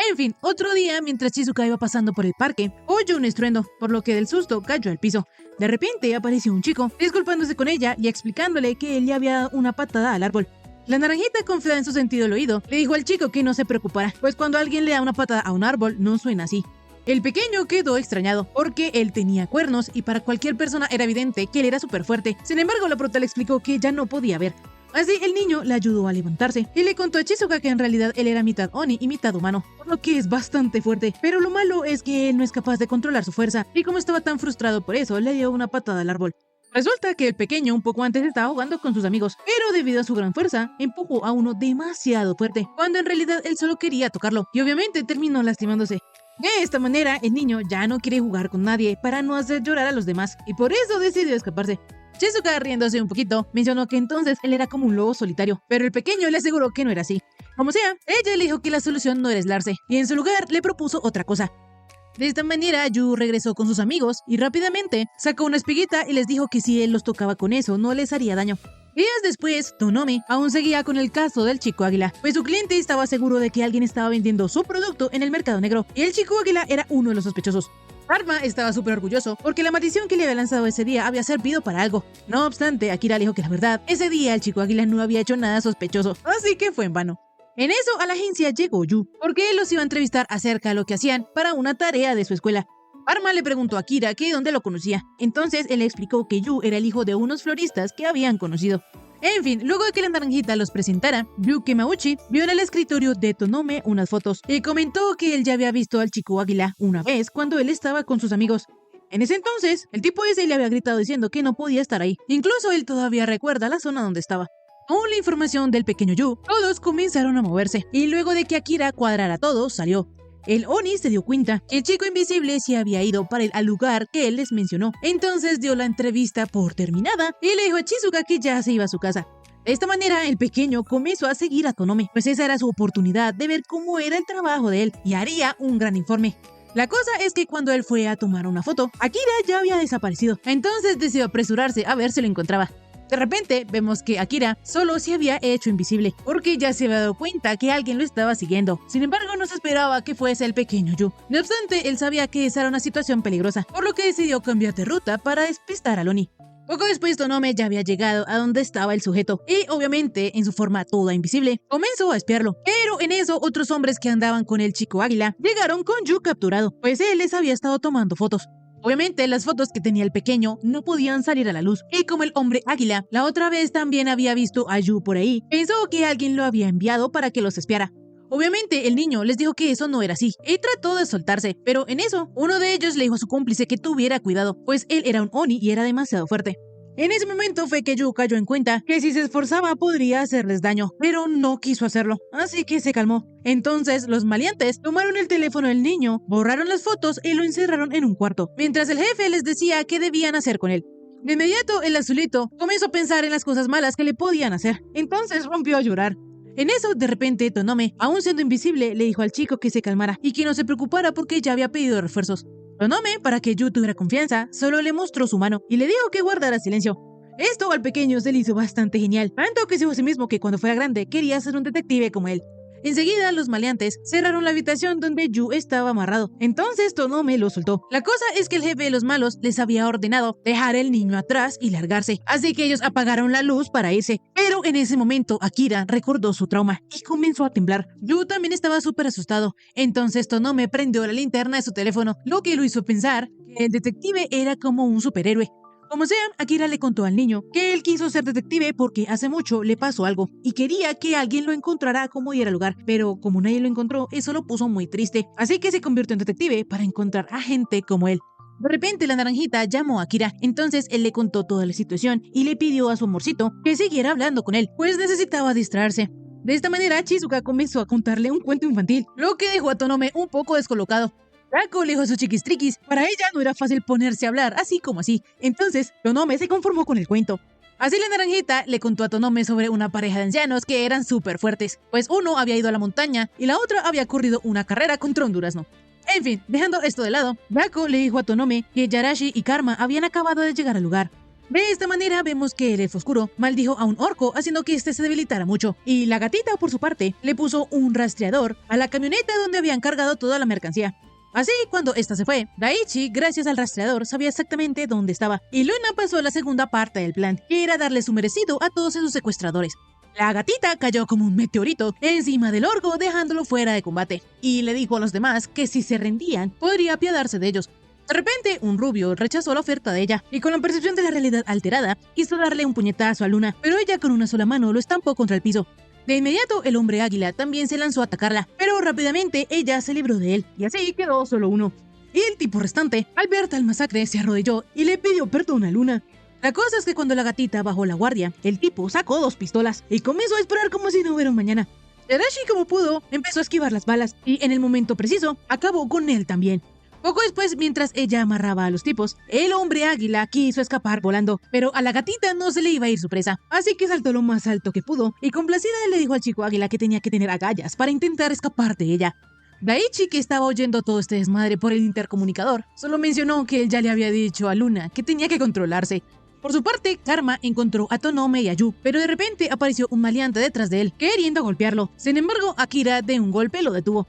En fin, otro día, mientras Chizuka iba pasando por el parque, oyó un estruendo, por lo que del susto cayó al piso. De repente apareció un chico, disculpándose con ella y explicándole que él le había dado una patada al árbol. La naranjita, confiada en su sentido del oído, le dijo al chico que no se preocupara, pues cuando alguien le da una patada a un árbol no suena así. El pequeño quedó extrañado, porque él tenía cuernos y para cualquier persona era evidente que él era súper fuerte. Sin embargo, la prota le explicó que ya no podía ver. Así, el niño le ayudó a levantarse y le contó a Chizuka que en realidad él era mitad oni y mitad humano, por lo que es bastante fuerte. Pero lo malo es que él no es capaz de controlar su fuerza, y como estaba tan frustrado por eso, le dio una patada al árbol. Resulta que el pequeño un poco antes estaba jugando con sus amigos, pero debido a su gran fuerza, empujó a uno demasiado fuerte, cuando en realidad él solo quería tocarlo, y obviamente terminó lastimándose. De esta manera, el niño ya no quiere jugar con nadie para no hacer llorar a los demás, y por eso decidió escaparse. Chizuka, riéndose un poquito, mencionó que entonces él era como un lobo solitario, pero el pequeño le aseguró que no era así. Como sea, ella le dijo que la solución no era aislarse, y en su lugar le propuso otra cosa. De esta manera, Yu regresó con sus amigos y rápidamente sacó una espiguita y les dijo que si él los tocaba con eso no les haría daño. Días después, Tonome aún seguía con el caso del chico águila, pues su cliente estaba seguro de que alguien estaba vendiendo su producto en el mercado negro, y el chico águila era uno de los sospechosos. Arma estaba súper orgulloso porque la maldición que le había lanzado ese día había servido para algo. No obstante, Akira le dijo que la verdad, ese día el chico águila no había hecho nada sospechoso, así que fue en vano. En eso, a la agencia llegó Yu, porque él los iba a entrevistar acerca de lo que hacían para una tarea de su escuela. Arma le preguntó a Akira que dónde lo conocía, entonces él le explicó que Yu era el hijo de unos floristas que habían conocido. En fin, luego de que la naranjita los presentara, Yuki Mauchi vio en el escritorio de Tonome unas fotos y comentó que él ya había visto al chico águila una vez cuando él estaba con sus amigos. En ese entonces, el tipo ese le había gritado diciendo que no podía estar ahí. Incluso él todavía recuerda la zona donde estaba. Con la información del pequeño Yu, todos comenzaron a moverse, y luego de que Akira cuadrara todo, salió. El Oni se dio cuenta que el chico invisible se había ido para al lugar que él les mencionó. Entonces dio la entrevista por terminada y le dijo a Chizuka que ya se iba a su casa. De esta manera, el pequeño comenzó a seguir a Tonome, pues esa era su oportunidad de ver cómo era el trabajo de él y haría un gran informe. La cosa es que cuando él fue a tomar una foto, Akira ya había desaparecido. Entonces decidió apresurarse a ver si lo encontraba. De repente, vemos que Akira solo se había hecho invisible, porque ya se había dado cuenta que alguien lo estaba siguiendo. Sin embargo, no se esperaba que fuese el pequeño Yu. No obstante, él sabía que esa era una situación peligrosa, por lo que decidió cambiar de ruta para despistar al Oni. Poco después, Tonome ya había llegado a donde estaba el sujeto, y obviamente, en su forma toda invisible, comenzó a espiarlo. Pero en eso, otros hombres que andaban con el chico águila llegaron con Yu capturado, pues él les había estado tomando fotos. Obviamente, las fotos que tenía el pequeño no podían salir a la luz, y como el hombre águila la otra vez también había visto a Yu por ahí, pensó que alguien lo había enviado para que los espiara. Obviamente, el niño les dijo que eso no era así, y trató de soltarse, pero en eso, uno de ellos le dijo a su cómplice que tuviera cuidado, pues él era un Oni y era demasiado fuerte. En ese momento fue que Yu cayó en cuenta que si se esforzaba podría hacerles daño, pero no quiso hacerlo, así que se calmó. Entonces los maleantes tomaron el teléfono del niño, borraron las fotos y lo encerraron en un cuarto, mientras el jefe les decía qué debían hacer con él. De inmediato el azulito comenzó a pensar en las cosas malas que le podían hacer, entonces rompió a llorar. En eso, de repente, Tonome, aún siendo invisible, le dijo al chico que se calmara y que no se preocupara porque ya había pedido refuerzos. Tonome, para que Yu tuviera confianza, solo le mostró su mano y le dijo que guardara silencio. Esto al pequeño se le hizo bastante genial, tanto que se dijo a sí mismo que cuando fuera grande quería ser un detective como él. Enseguida los maleantes cerraron la habitación donde Yu estaba amarrado. Entonces Tonome lo soltó. La cosa es que el jefe de los malos les había ordenado dejar el niño atrás y largarse, así que ellos apagaron la luz para irse. Pero en ese momento Akira recordó su trauma y comenzó a temblar. Yu también estaba súper asustado. Entonces Tonome prendió la linterna de su teléfono, lo que lo hizo pensar que el detective era como un superhéroe. Como sea, Akira le contó al niño que él quiso ser detective porque hace mucho le pasó algo y quería que alguien lo encontrara como diera lugar, pero como nadie lo encontró, eso lo puso muy triste. Así que se convirtió en detective para encontrar a gente como él. De repente la naranjita llamó a Akira, entonces él le contó toda la situación y le pidió a su amorcito que siguiera hablando con él, pues necesitaba distraerse. De esta manera, Shizuka comenzó a contarle un cuento infantil, lo que dejó a Tonome un poco descolocado. Draco le dijo a sus chiquistriquis, para ella no era fácil ponerse a hablar así como así, entonces Tonome se conformó con el cuento. Así la naranjita le contó a Tonome sobre una pareja de ancianos que eran súper fuertes, pues uno había ido a la montaña y la otra había corrido una carrera contra un durazno. En fin, dejando esto de lado, Draco le dijo a Tonome que Yarashi y Karma habían acabado de llegar al lugar. De esta manera vemos que el elfo oscuro maldijo a un orco haciendo que éste se debilitara mucho, y la gatita por su parte le puso un rastreador a la camioneta donde habían cargado toda la mercancía. Así, cuando esta se fue, Daichi, gracias al rastreador, sabía exactamente dónde estaba, y Luna pasó a la segunda parte del plan, que era darle su merecido a todos esos secuestradores. La gatita cayó como un meteorito encima del orco, dejándolo fuera de combate, y le dijo a los demás que si se rendían, podría apiadarse de ellos. De repente, un rubio rechazó la oferta de ella, y con la percepción de la realidad alterada, quiso darle un puñetazo a Luna, pero ella con una sola mano lo estampó contra el piso. De inmediato, el hombre águila también se lanzó a atacarla, pero rápidamente ella se libró de él, y así quedó solo uno. Y el tipo restante, al ver tal masacre, se arrodilló y le pidió perdón a Luna. La cosa es que cuando la gatita bajó la guardia, el tipo sacó 2 pistolas y comenzó a disparar como si no hubiera un mañana. Yarashi, como pudo, empezó a esquivar las balas, y en el momento preciso, acabó con él también. Poco después, mientras ella amarraba a los tipos, el hombre águila quiso escapar volando, pero a la gatita no se le iba a ir su presa, así que saltó lo más alto que pudo y complacida le dijo al chico águila que tenía que tener agallas para intentar escapar de ella. Daichi, que estaba oyendo todo este desmadre por el intercomunicador, solo mencionó que él ya le había dicho a Luna que tenía que controlarse. Por su parte, Karma encontró a Tonome y a Yu, pero de repente apareció un maleante detrás de él, queriendo golpearlo. Sin embargo, Akira de un golpe lo detuvo.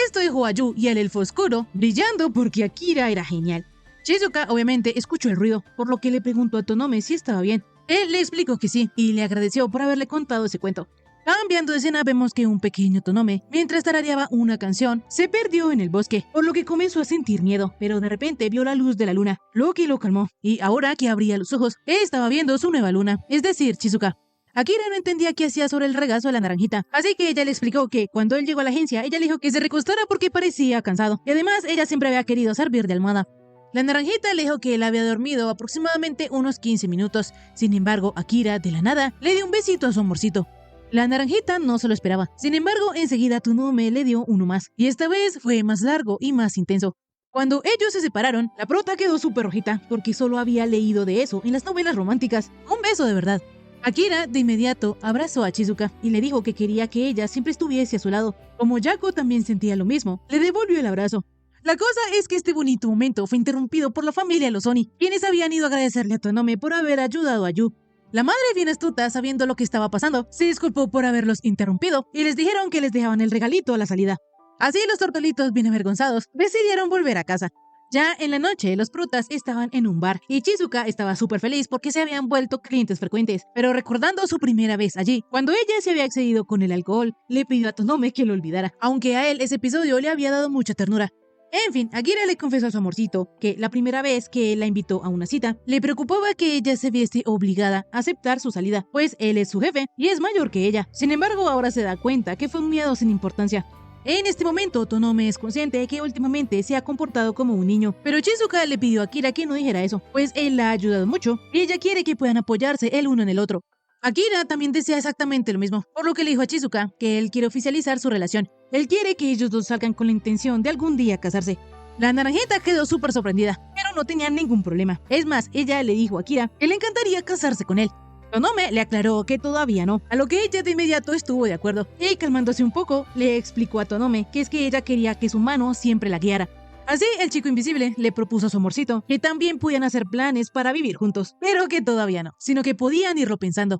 Esto dejó a Yu y al elfo oscuro brillando porque Akira era genial. Shizuka obviamente escuchó el ruido, por lo que le preguntó a Tonome si estaba bien. Él le explicó que sí, y le agradeció por haberle contado ese cuento. Cambiando de escena, vemos que un pequeño Tonome, mientras tarareaba una canción, se perdió en el bosque, por lo que comenzó a sentir miedo, pero de repente vio la luz de la luna, lo que lo calmó, y ahora que abría los ojos, estaba viendo su nueva luna, es decir, Shizuka. Akira no entendía qué hacía sobre el regazo de la naranjita, así que ella le explicó que cuando él llegó a la agencia, ella le dijo que se recostara porque parecía cansado, y además ella siempre había querido servir de almohada. La naranjita le dijo que él había dormido aproximadamente unos 15 minutos, sin embargo, Akira, de la nada, le dio un besito a su amorcito. La naranjita no se lo esperaba, sin embargo, enseguida Tonome le dio uno más, y esta vez fue más largo y más intenso. Cuando ellos se separaron, la prota quedó súper rojita, porque solo había leído de eso en las novelas románticas, un beso de verdad. Akira de inmediato abrazó a Shizuka y le dijo que quería que ella siempre estuviese a su lado. Como Yako también sentía lo mismo, le devolvió el abrazo. La cosa es que este bonito momento fue interrumpido por la familia Lozoni, quienes habían ido a agradecerle a Tonome por haber ayudado a Yu. La madre, bien astuta, sabiendo lo que estaba pasando, se disculpó por haberlos interrumpido y les dijeron que les dejaban el regalito a la salida. Así los tortolitos, bien avergonzados, decidieron volver a casa. Ya en la noche, los protas estaban en un bar y Shizuka estaba súper feliz porque se habían vuelto clientes frecuentes, pero recordando su primera vez allí, cuando ella se había excedido con el alcohol, le pidió a Tonome que lo olvidara, aunque a él ese episodio le había dado mucha ternura. En fin, Akira le confesó a su amorcito que la primera vez que él la invitó a una cita, le preocupaba que ella se viese obligada a aceptar su salida, pues él es su jefe y es mayor que ella. Sin embargo, ahora se da cuenta que fue un miedo sin importancia. En este momento, Tonome es consciente de que últimamente se ha comportado como un niño, pero Shizuka le pidió a Akira que no dijera eso, pues él la ha ayudado mucho y ella quiere que puedan apoyarse el uno en el otro. Akira también desea exactamente lo mismo, por lo que le dijo a Shizuka que él quiere oficializar su relación. Él quiere que ellos dos salgan con la intención de algún día casarse. La naranjita quedó súper sorprendida, pero no tenía ningún problema. Es más, ella le dijo a Akira que le encantaría casarse con él. Tonome le aclaró que todavía no, a lo que ella de inmediato estuvo de acuerdo, y calmándose un poco, le explicó a Tonome que es que ella quería que su mano siempre la guiara. Así, el chico invisible le propuso a su amorcito que también podían hacer planes para vivir juntos, pero que todavía no, sino que podían irlo pensando.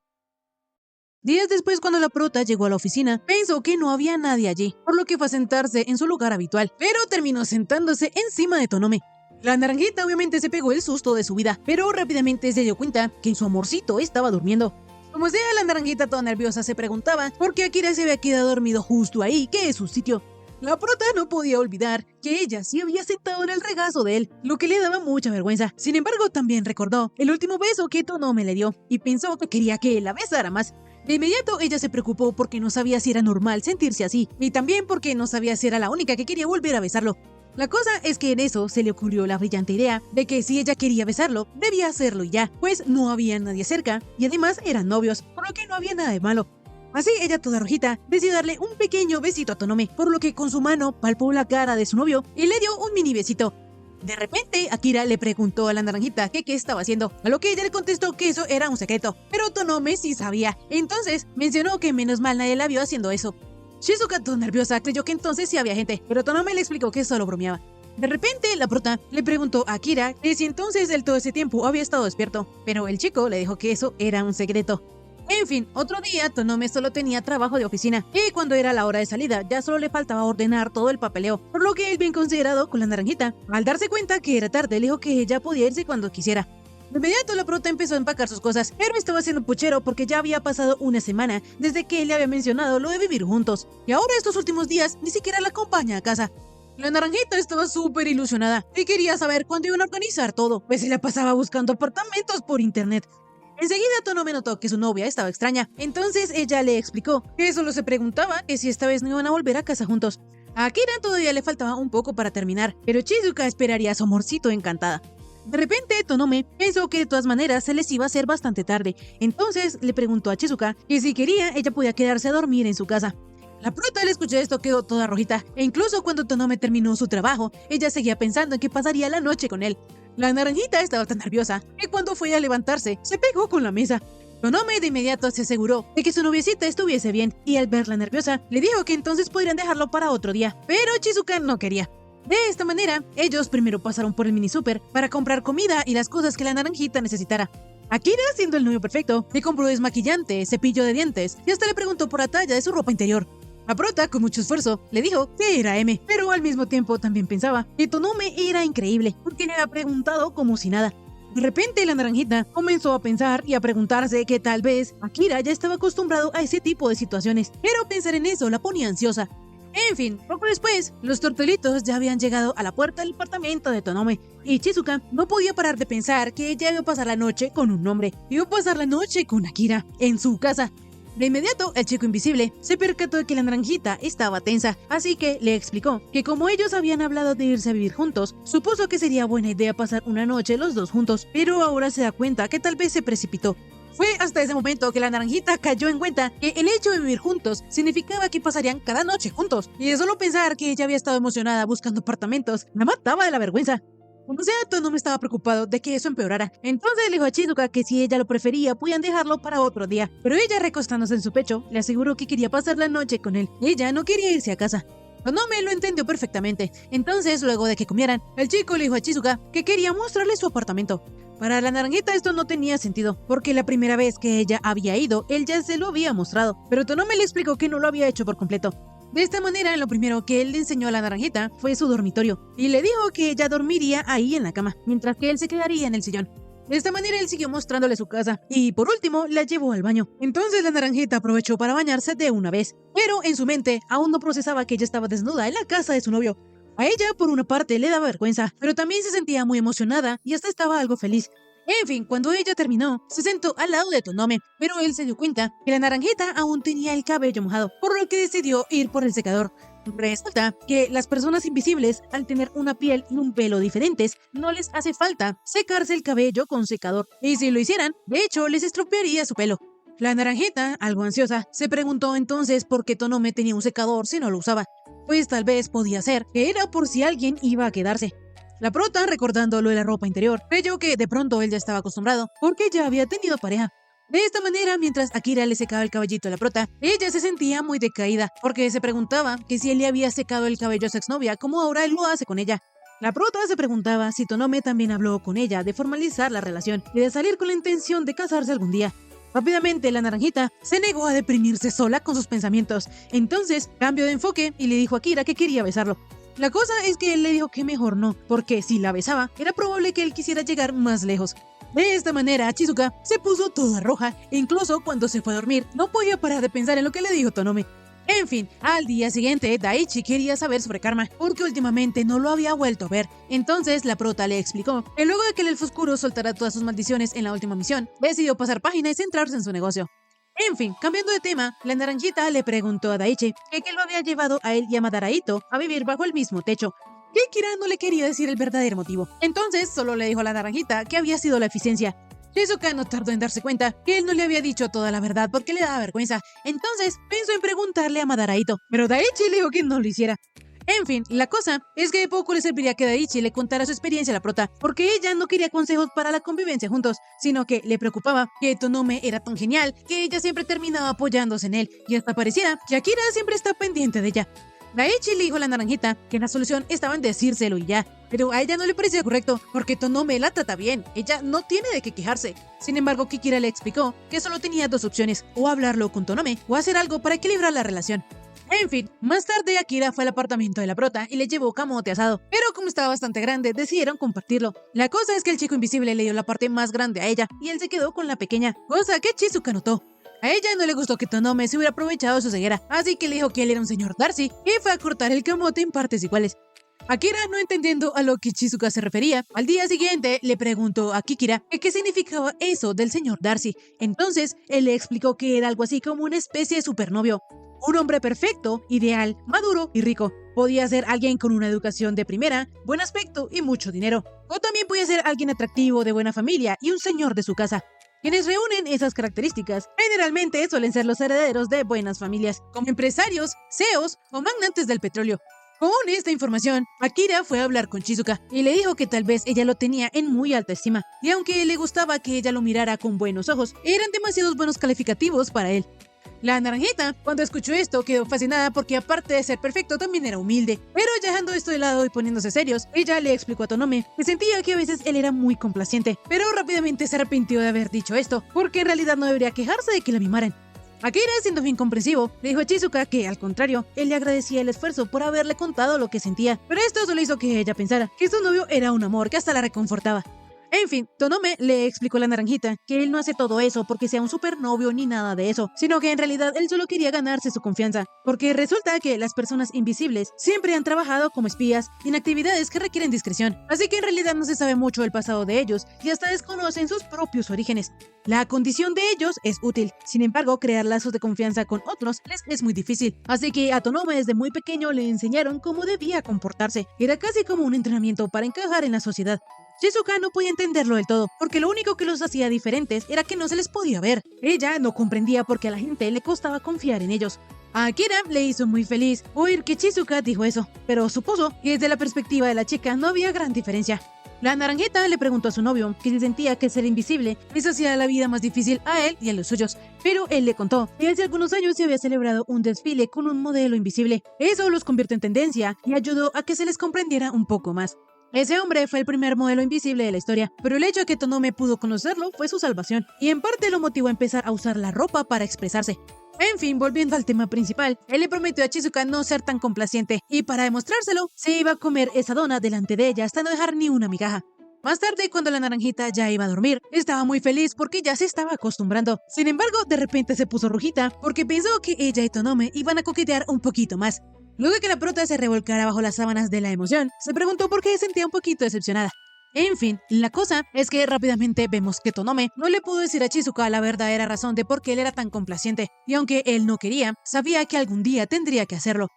Días después, cuando la prota llegó a la oficina, pensó que no había nadie allí, por lo que fue a sentarse en su lugar habitual, pero terminó sentándose encima de Tonome. La naranjita obviamente se pegó el susto de su vida, pero rápidamente se dio cuenta que su amorcito estaba durmiendo. Como sea, la naranjita toda nerviosa se preguntaba por qué Akira se había quedado dormido justo ahí, que es su sitio. La prota no podía olvidar que ella sí había sentado en el regazo de él, lo que le daba mucha vergüenza. Sin embargo, también recordó el último beso que Tonome le dio y pensó que quería que la besara más. De inmediato ella se preocupó porque no sabía si era normal sentirse así, y también porque no sabía si era la única que quería volver a besarlo. La cosa es que en eso se le ocurrió la brillante idea de que si ella quería besarlo, debía hacerlo y ya, pues no había nadie cerca y además eran novios, por lo que no había nada de malo. Así ella toda rojita decidió darle un pequeño besito a Tonome, por lo que con su mano palpó la cara de su novio y le dio un mini besito. De repente, Akira le preguntó a la naranjita que qué estaba haciendo, a lo que ella le contestó que eso era un secreto, pero Tonome sí sabía, entonces mencionó que menos mal nadie la vio haciendo eso. Shizuka, toda nerviosa, creyó que entonces sí había gente, pero Tonome le explicó que solo bromeaba. De repente, la prota le preguntó a Akira que si entonces él todo ese tiempo había estado despierto, pero el chico le dijo que eso era un secreto. En fin, otro día Tonome solo tenía trabajo de oficina y cuando era la hora de salida ya solo le faltaba ordenar todo el papeleo, por lo que él bien considerado con la naranjita, al darse cuenta que era tarde le dijo que ella podía irse cuando quisiera. De inmediato la prota empezó a empacar sus cosas, pero estaba haciendo puchero porque ya había pasado una semana desde que él le había mencionado lo de vivir juntos, y ahora estos últimos días ni siquiera la acompaña a casa. La naranjita estaba súper ilusionada y quería saber cuándo iban a organizar todo, pues se la pasaba buscando apartamentos por internet. Enseguida Tonome notó que su novia estaba extraña, entonces ella le explicó que solo se preguntaba que si esta vez no iban a volver a casa juntos. A Akira todavía le faltaba un poco para terminar, pero Shizuka esperaría a su amorcito encantada. De repente, Tonome pensó que de todas maneras se les iba a hacer bastante tarde, entonces le preguntó a Shizuka que si quería ella podía quedarse a dormir en su casa. La prota al escuchar esto quedó toda rojita, e incluso cuando Tonome terminó su trabajo, ella seguía pensando en que pasaría la noche con él. La naranjita estaba tan nerviosa que cuando fue a levantarse, se pegó con la mesa. Tonome de inmediato se aseguró de que su noviecita estuviese bien, y al verla nerviosa, le dijo que entonces podrían dejarlo para otro día, pero Shizuka no quería. De esta manera, ellos primero pasaron por el mini super para comprar comida y las cosas que la naranjita necesitara. Akira, siendo el novio perfecto, le compró desmaquillante, cepillo de dientes y hasta le preguntó por la talla de su ropa interior. La prota, con mucho esfuerzo, le dijo que era M, pero al mismo tiempo también pensaba que Tonome era increíble, porque le había preguntado como si nada. De repente la naranjita comenzó a pensar y a preguntarse que tal vez Akira ya estaba acostumbrado a ese tipo de situaciones, pero pensar en eso la ponía ansiosa. En fin, poco después, los tortolitos ya habían llegado a la puerta del apartamento de Tonome, y Shizuka no podía parar de pensar que ella iba a pasar la noche con un hombre, iba a pasar la noche con Akira, en su casa. De inmediato, el chico invisible se percató de que la naranjita estaba tensa, así que le explicó que como ellos habían hablado de irse a vivir juntos, supuso que sería buena idea pasar una noche los dos juntos, pero ahora se da cuenta que tal vez se precipitó. Fue hasta ese momento que la naranjita cayó en cuenta que el hecho de vivir juntos significaba que pasarían cada noche juntos, y de solo pensar que ella había estado emocionada buscando apartamentos, la mataba de la vergüenza. Como sea, Tonome estaba preocupado de que eso empeorara. Entonces le dijo a Shizuka que si ella lo prefería, podían dejarlo para otro día. Pero ella, recostándose en su pecho, le aseguró que quería pasar la noche con él. Ella no quería irse a casa. Tonome lo entendió perfectamente. Entonces, luego de que comieran, el chico le dijo a Shizuka que quería mostrarle su apartamento. Para la naranjita esto no tenía sentido, porque la primera vez que ella había ido, él ya se lo había mostrado. Pero Tonome le explicó que no lo había hecho por completo. De esta manera, lo primero que él le enseñó a la naranjita fue su dormitorio, y le dijo que ella dormiría ahí en la cama, mientras que él se quedaría en el sillón. De esta manera él siguió mostrándole su casa, y por último la llevó al baño. Entonces la naranjita aprovechó para bañarse de una vez, pero en su mente aún no procesaba que ella estaba desnuda en la casa de su novio. A ella, por una parte, le daba vergüenza, pero también se sentía muy emocionada y hasta estaba algo feliz. En fin, cuando ella terminó, se sentó al lado de Tonome, pero él se dio cuenta que la naranjita aún tenía el cabello mojado, por lo que decidió ir por el secador. Resulta que las personas invisibles, al tener una piel y un pelo diferentes, no les hace falta secarse el cabello con secador, y si lo hicieran, de hecho, les estropearía su pelo. La naranjita, algo ansiosa, se preguntó entonces por qué Tonome tenía un secador si no lo usaba. Pues tal vez podía ser que era por si alguien iba a quedarse. La prota, recordando lo de la ropa interior, creyó que de pronto él ya estaba acostumbrado, porque ya había tenido pareja. De esta manera, mientras Akira le secaba el cabellito a la prota, ella se sentía muy decaída, porque se preguntaba que si él le había secado el cabello a su exnovia, como ahora él lo hace con ella. La prota se preguntaba si Tonome también habló con ella de formalizar la relación y de salir con la intención de casarse algún día. Rápidamente la naranjita se negó a deprimirse sola con sus pensamientos. Entonces cambió de enfoque y le dijo a Kira que quería besarlo. La cosa es que él le dijo que mejor no, porque si la besaba era probable que él quisiera llegar más lejos. De esta manera Chizuka se puso toda roja e incluso cuando se fue a dormir no podía parar de pensar en lo que le dijo Tonome. En fin, al día siguiente, Daichi quería saber sobre Karma, porque últimamente no lo había vuelto a ver. Entonces, la prota le explicó que luego de que el elfo oscuro soltara todas sus maldiciones en la última misión, decidió pasar página y centrarse en su negocio. En fin, cambiando de tema, la naranjita le preguntó a Daichi que qué lo había llevado a él y a Madaraito a vivir bajo el mismo techo, que Kira no le quería decir el verdadero motivo. Entonces, solo le dijo a la naranjita que había sido la eficiencia. Shizuka no tardó en darse cuenta que él no le había dicho toda la verdad porque le daba vergüenza. Entonces pensó en preguntarle a Madaraito, pero Daichi le dijo que no lo hiciera. En fin, la cosa es que de poco le serviría que Daichi le contara su experiencia a la prota, porque ella no quería consejos para la convivencia juntos, sino que le preocupaba que Tonome era tan genial que ella siempre terminaba apoyándose en él, y hasta pareciera que Akira siempre está pendiente de ella. Daichi le dijo a la naranjita que la solución estaba en decírselo y ya, pero a ella no le parecía correcto porque Tonome la trata bien, ella no tiene de qué quejarse. Sin embargo, Kikira le explicó que solo tenía dos opciones, o hablarlo con Tonome o hacer algo para equilibrar la relación. En fin, más tarde Akira fue al apartamento de la prota y le llevó camote asado, pero como estaba bastante grande, decidieron compartirlo. La cosa es que el chico invisible le dio la parte más grande a ella y él se quedó con la pequeña, cosa que Chizuka notó. A ella no le gustó que Tonome se hubiera aprovechado de su ceguera, así que le dijo que él era un señor Darcy y fue a cortar el camote en partes iguales. Akira, no entendiendo a lo que Chizuka se refería, al día siguiente le preguntó a Kikira que qué significaba eso del señor Darcy. Entonces, él le explicó que era algo así como una especie de supernovio. Un hombre perfecto, ideal, maduro y rico. Podía ser alguien con una educación de primera, buen aspecto y mucho dinero. O también podía ser alguien atractivo, de buena familia y un señor de su casa. Quienes reúnen esas características generalmente suelen ser los herederos de buenas familias, como empresarios, CEOs o magnates del petróleo. Con esta información, Akira fue a hablar con Chizuka y le dijo que tal vez ella lo tenía en muy alta estima, y aunque le gustaba que ella lo mirara con buenos ojos, eran demasiados buenos calificativos para él. La naranjita, cuando escuchó esto, quedó fascinada porque aparte de ser perfecto, también era humilde. Pero ya dejando esto de lado y poniéndose serios, ella le explicó a Tonome que sentía que a veces él era muy complaciente, pero rápidamente se arrepintió de haber dicho esto, porque en realidad no debería quejarse de que la mimaran. Akira, siendo bien comprensivo, le dijo a Chizuka que, al contrario, él le agradecía el esfuerzo por haberle contado lo que sentía, pero esto solo hizo que ella pensara que su novio era un amor que hasta la reconfortaba. En fin, Tonome le explicó a la naranjita que él no hace todo eso porque sea un supernovio ni nada de eso, sino que en realidad él solo quería ganarse su confianza, porque resulta que las personas invisibles siempre han trabajado como espías en actividades que requieren discreción, así que en realidad no se sabe mucho del pasado de ellos y hasta desconocen sus propios orígenes. La condición de ellos es útil, sin embargo, crear lazos de confianza con otros les es muy difícil, así que a Tonome desde muy pequeño le enseñaron cómo debía comportarse, era casi como un entrenamiento para encajar en la sociedad. Shizuka no podía entenderlo del todo, porque lo único que los hacía diferentes era que no se les podía ver. Ella no comprendía por qué a la gente le costaba confiar en ellos. A Akira le hizo muy feliz oír que Chizuka dijo eso, pero supuso que desde la perspectiva de la chica no había gran diferencia. La naranjita le preguntó a su novio que si sentía que ser invisible les hacía la vida más difícil a él y a los suyos, pero él le contó que hace algunos años se había celebrado un desfile con un modelo invisible. Eso los convirtió en tendencia y ayudó a que se les comprendiera un poco más. Ese hombre fue el primer modelo invisible de la historia, pero el hecho de que Tonome pudo conocerlo fue su salvación, y en parte lo motivó a empezar a usar la ropa para expresarse. En fin, volviendo al tema principal, él le prometió a Chizuka no ser tan complaciente, y para demostrárselo, se iba a comer esa dona delante de ella hasta no dejar ni una migaja. Más tarde, cuando la naranjita ya iba a dormir, estaba muy feliz porque ya se estaba acostumbrando. Sin embargo, de repente se puso rojita porque pensó que ella y Tonome iban a coquetear un poquito más. Luego de que la prota se revolcara bajo las sábanas de la emoción, se preguntó por qué se sentía un poquito decepcionada. En fin, la cosa es que rápidamente vemos que Tonome no le pudo decir a Chizuka la verdadera razón de por qué él era tan complaciente, y aunque él no quería, sabía que algún día tendría que hacerlo.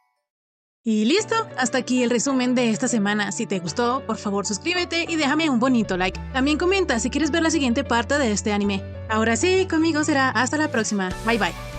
Y listo, hasta aquí el resumen de esta semana. Si te gustó, por favor suscríbete y déjame un bonito like. También comenta si quieres ver la siguiente parte de este anime. Ahora sí, conmigo será hasta la próxima. Bye bye.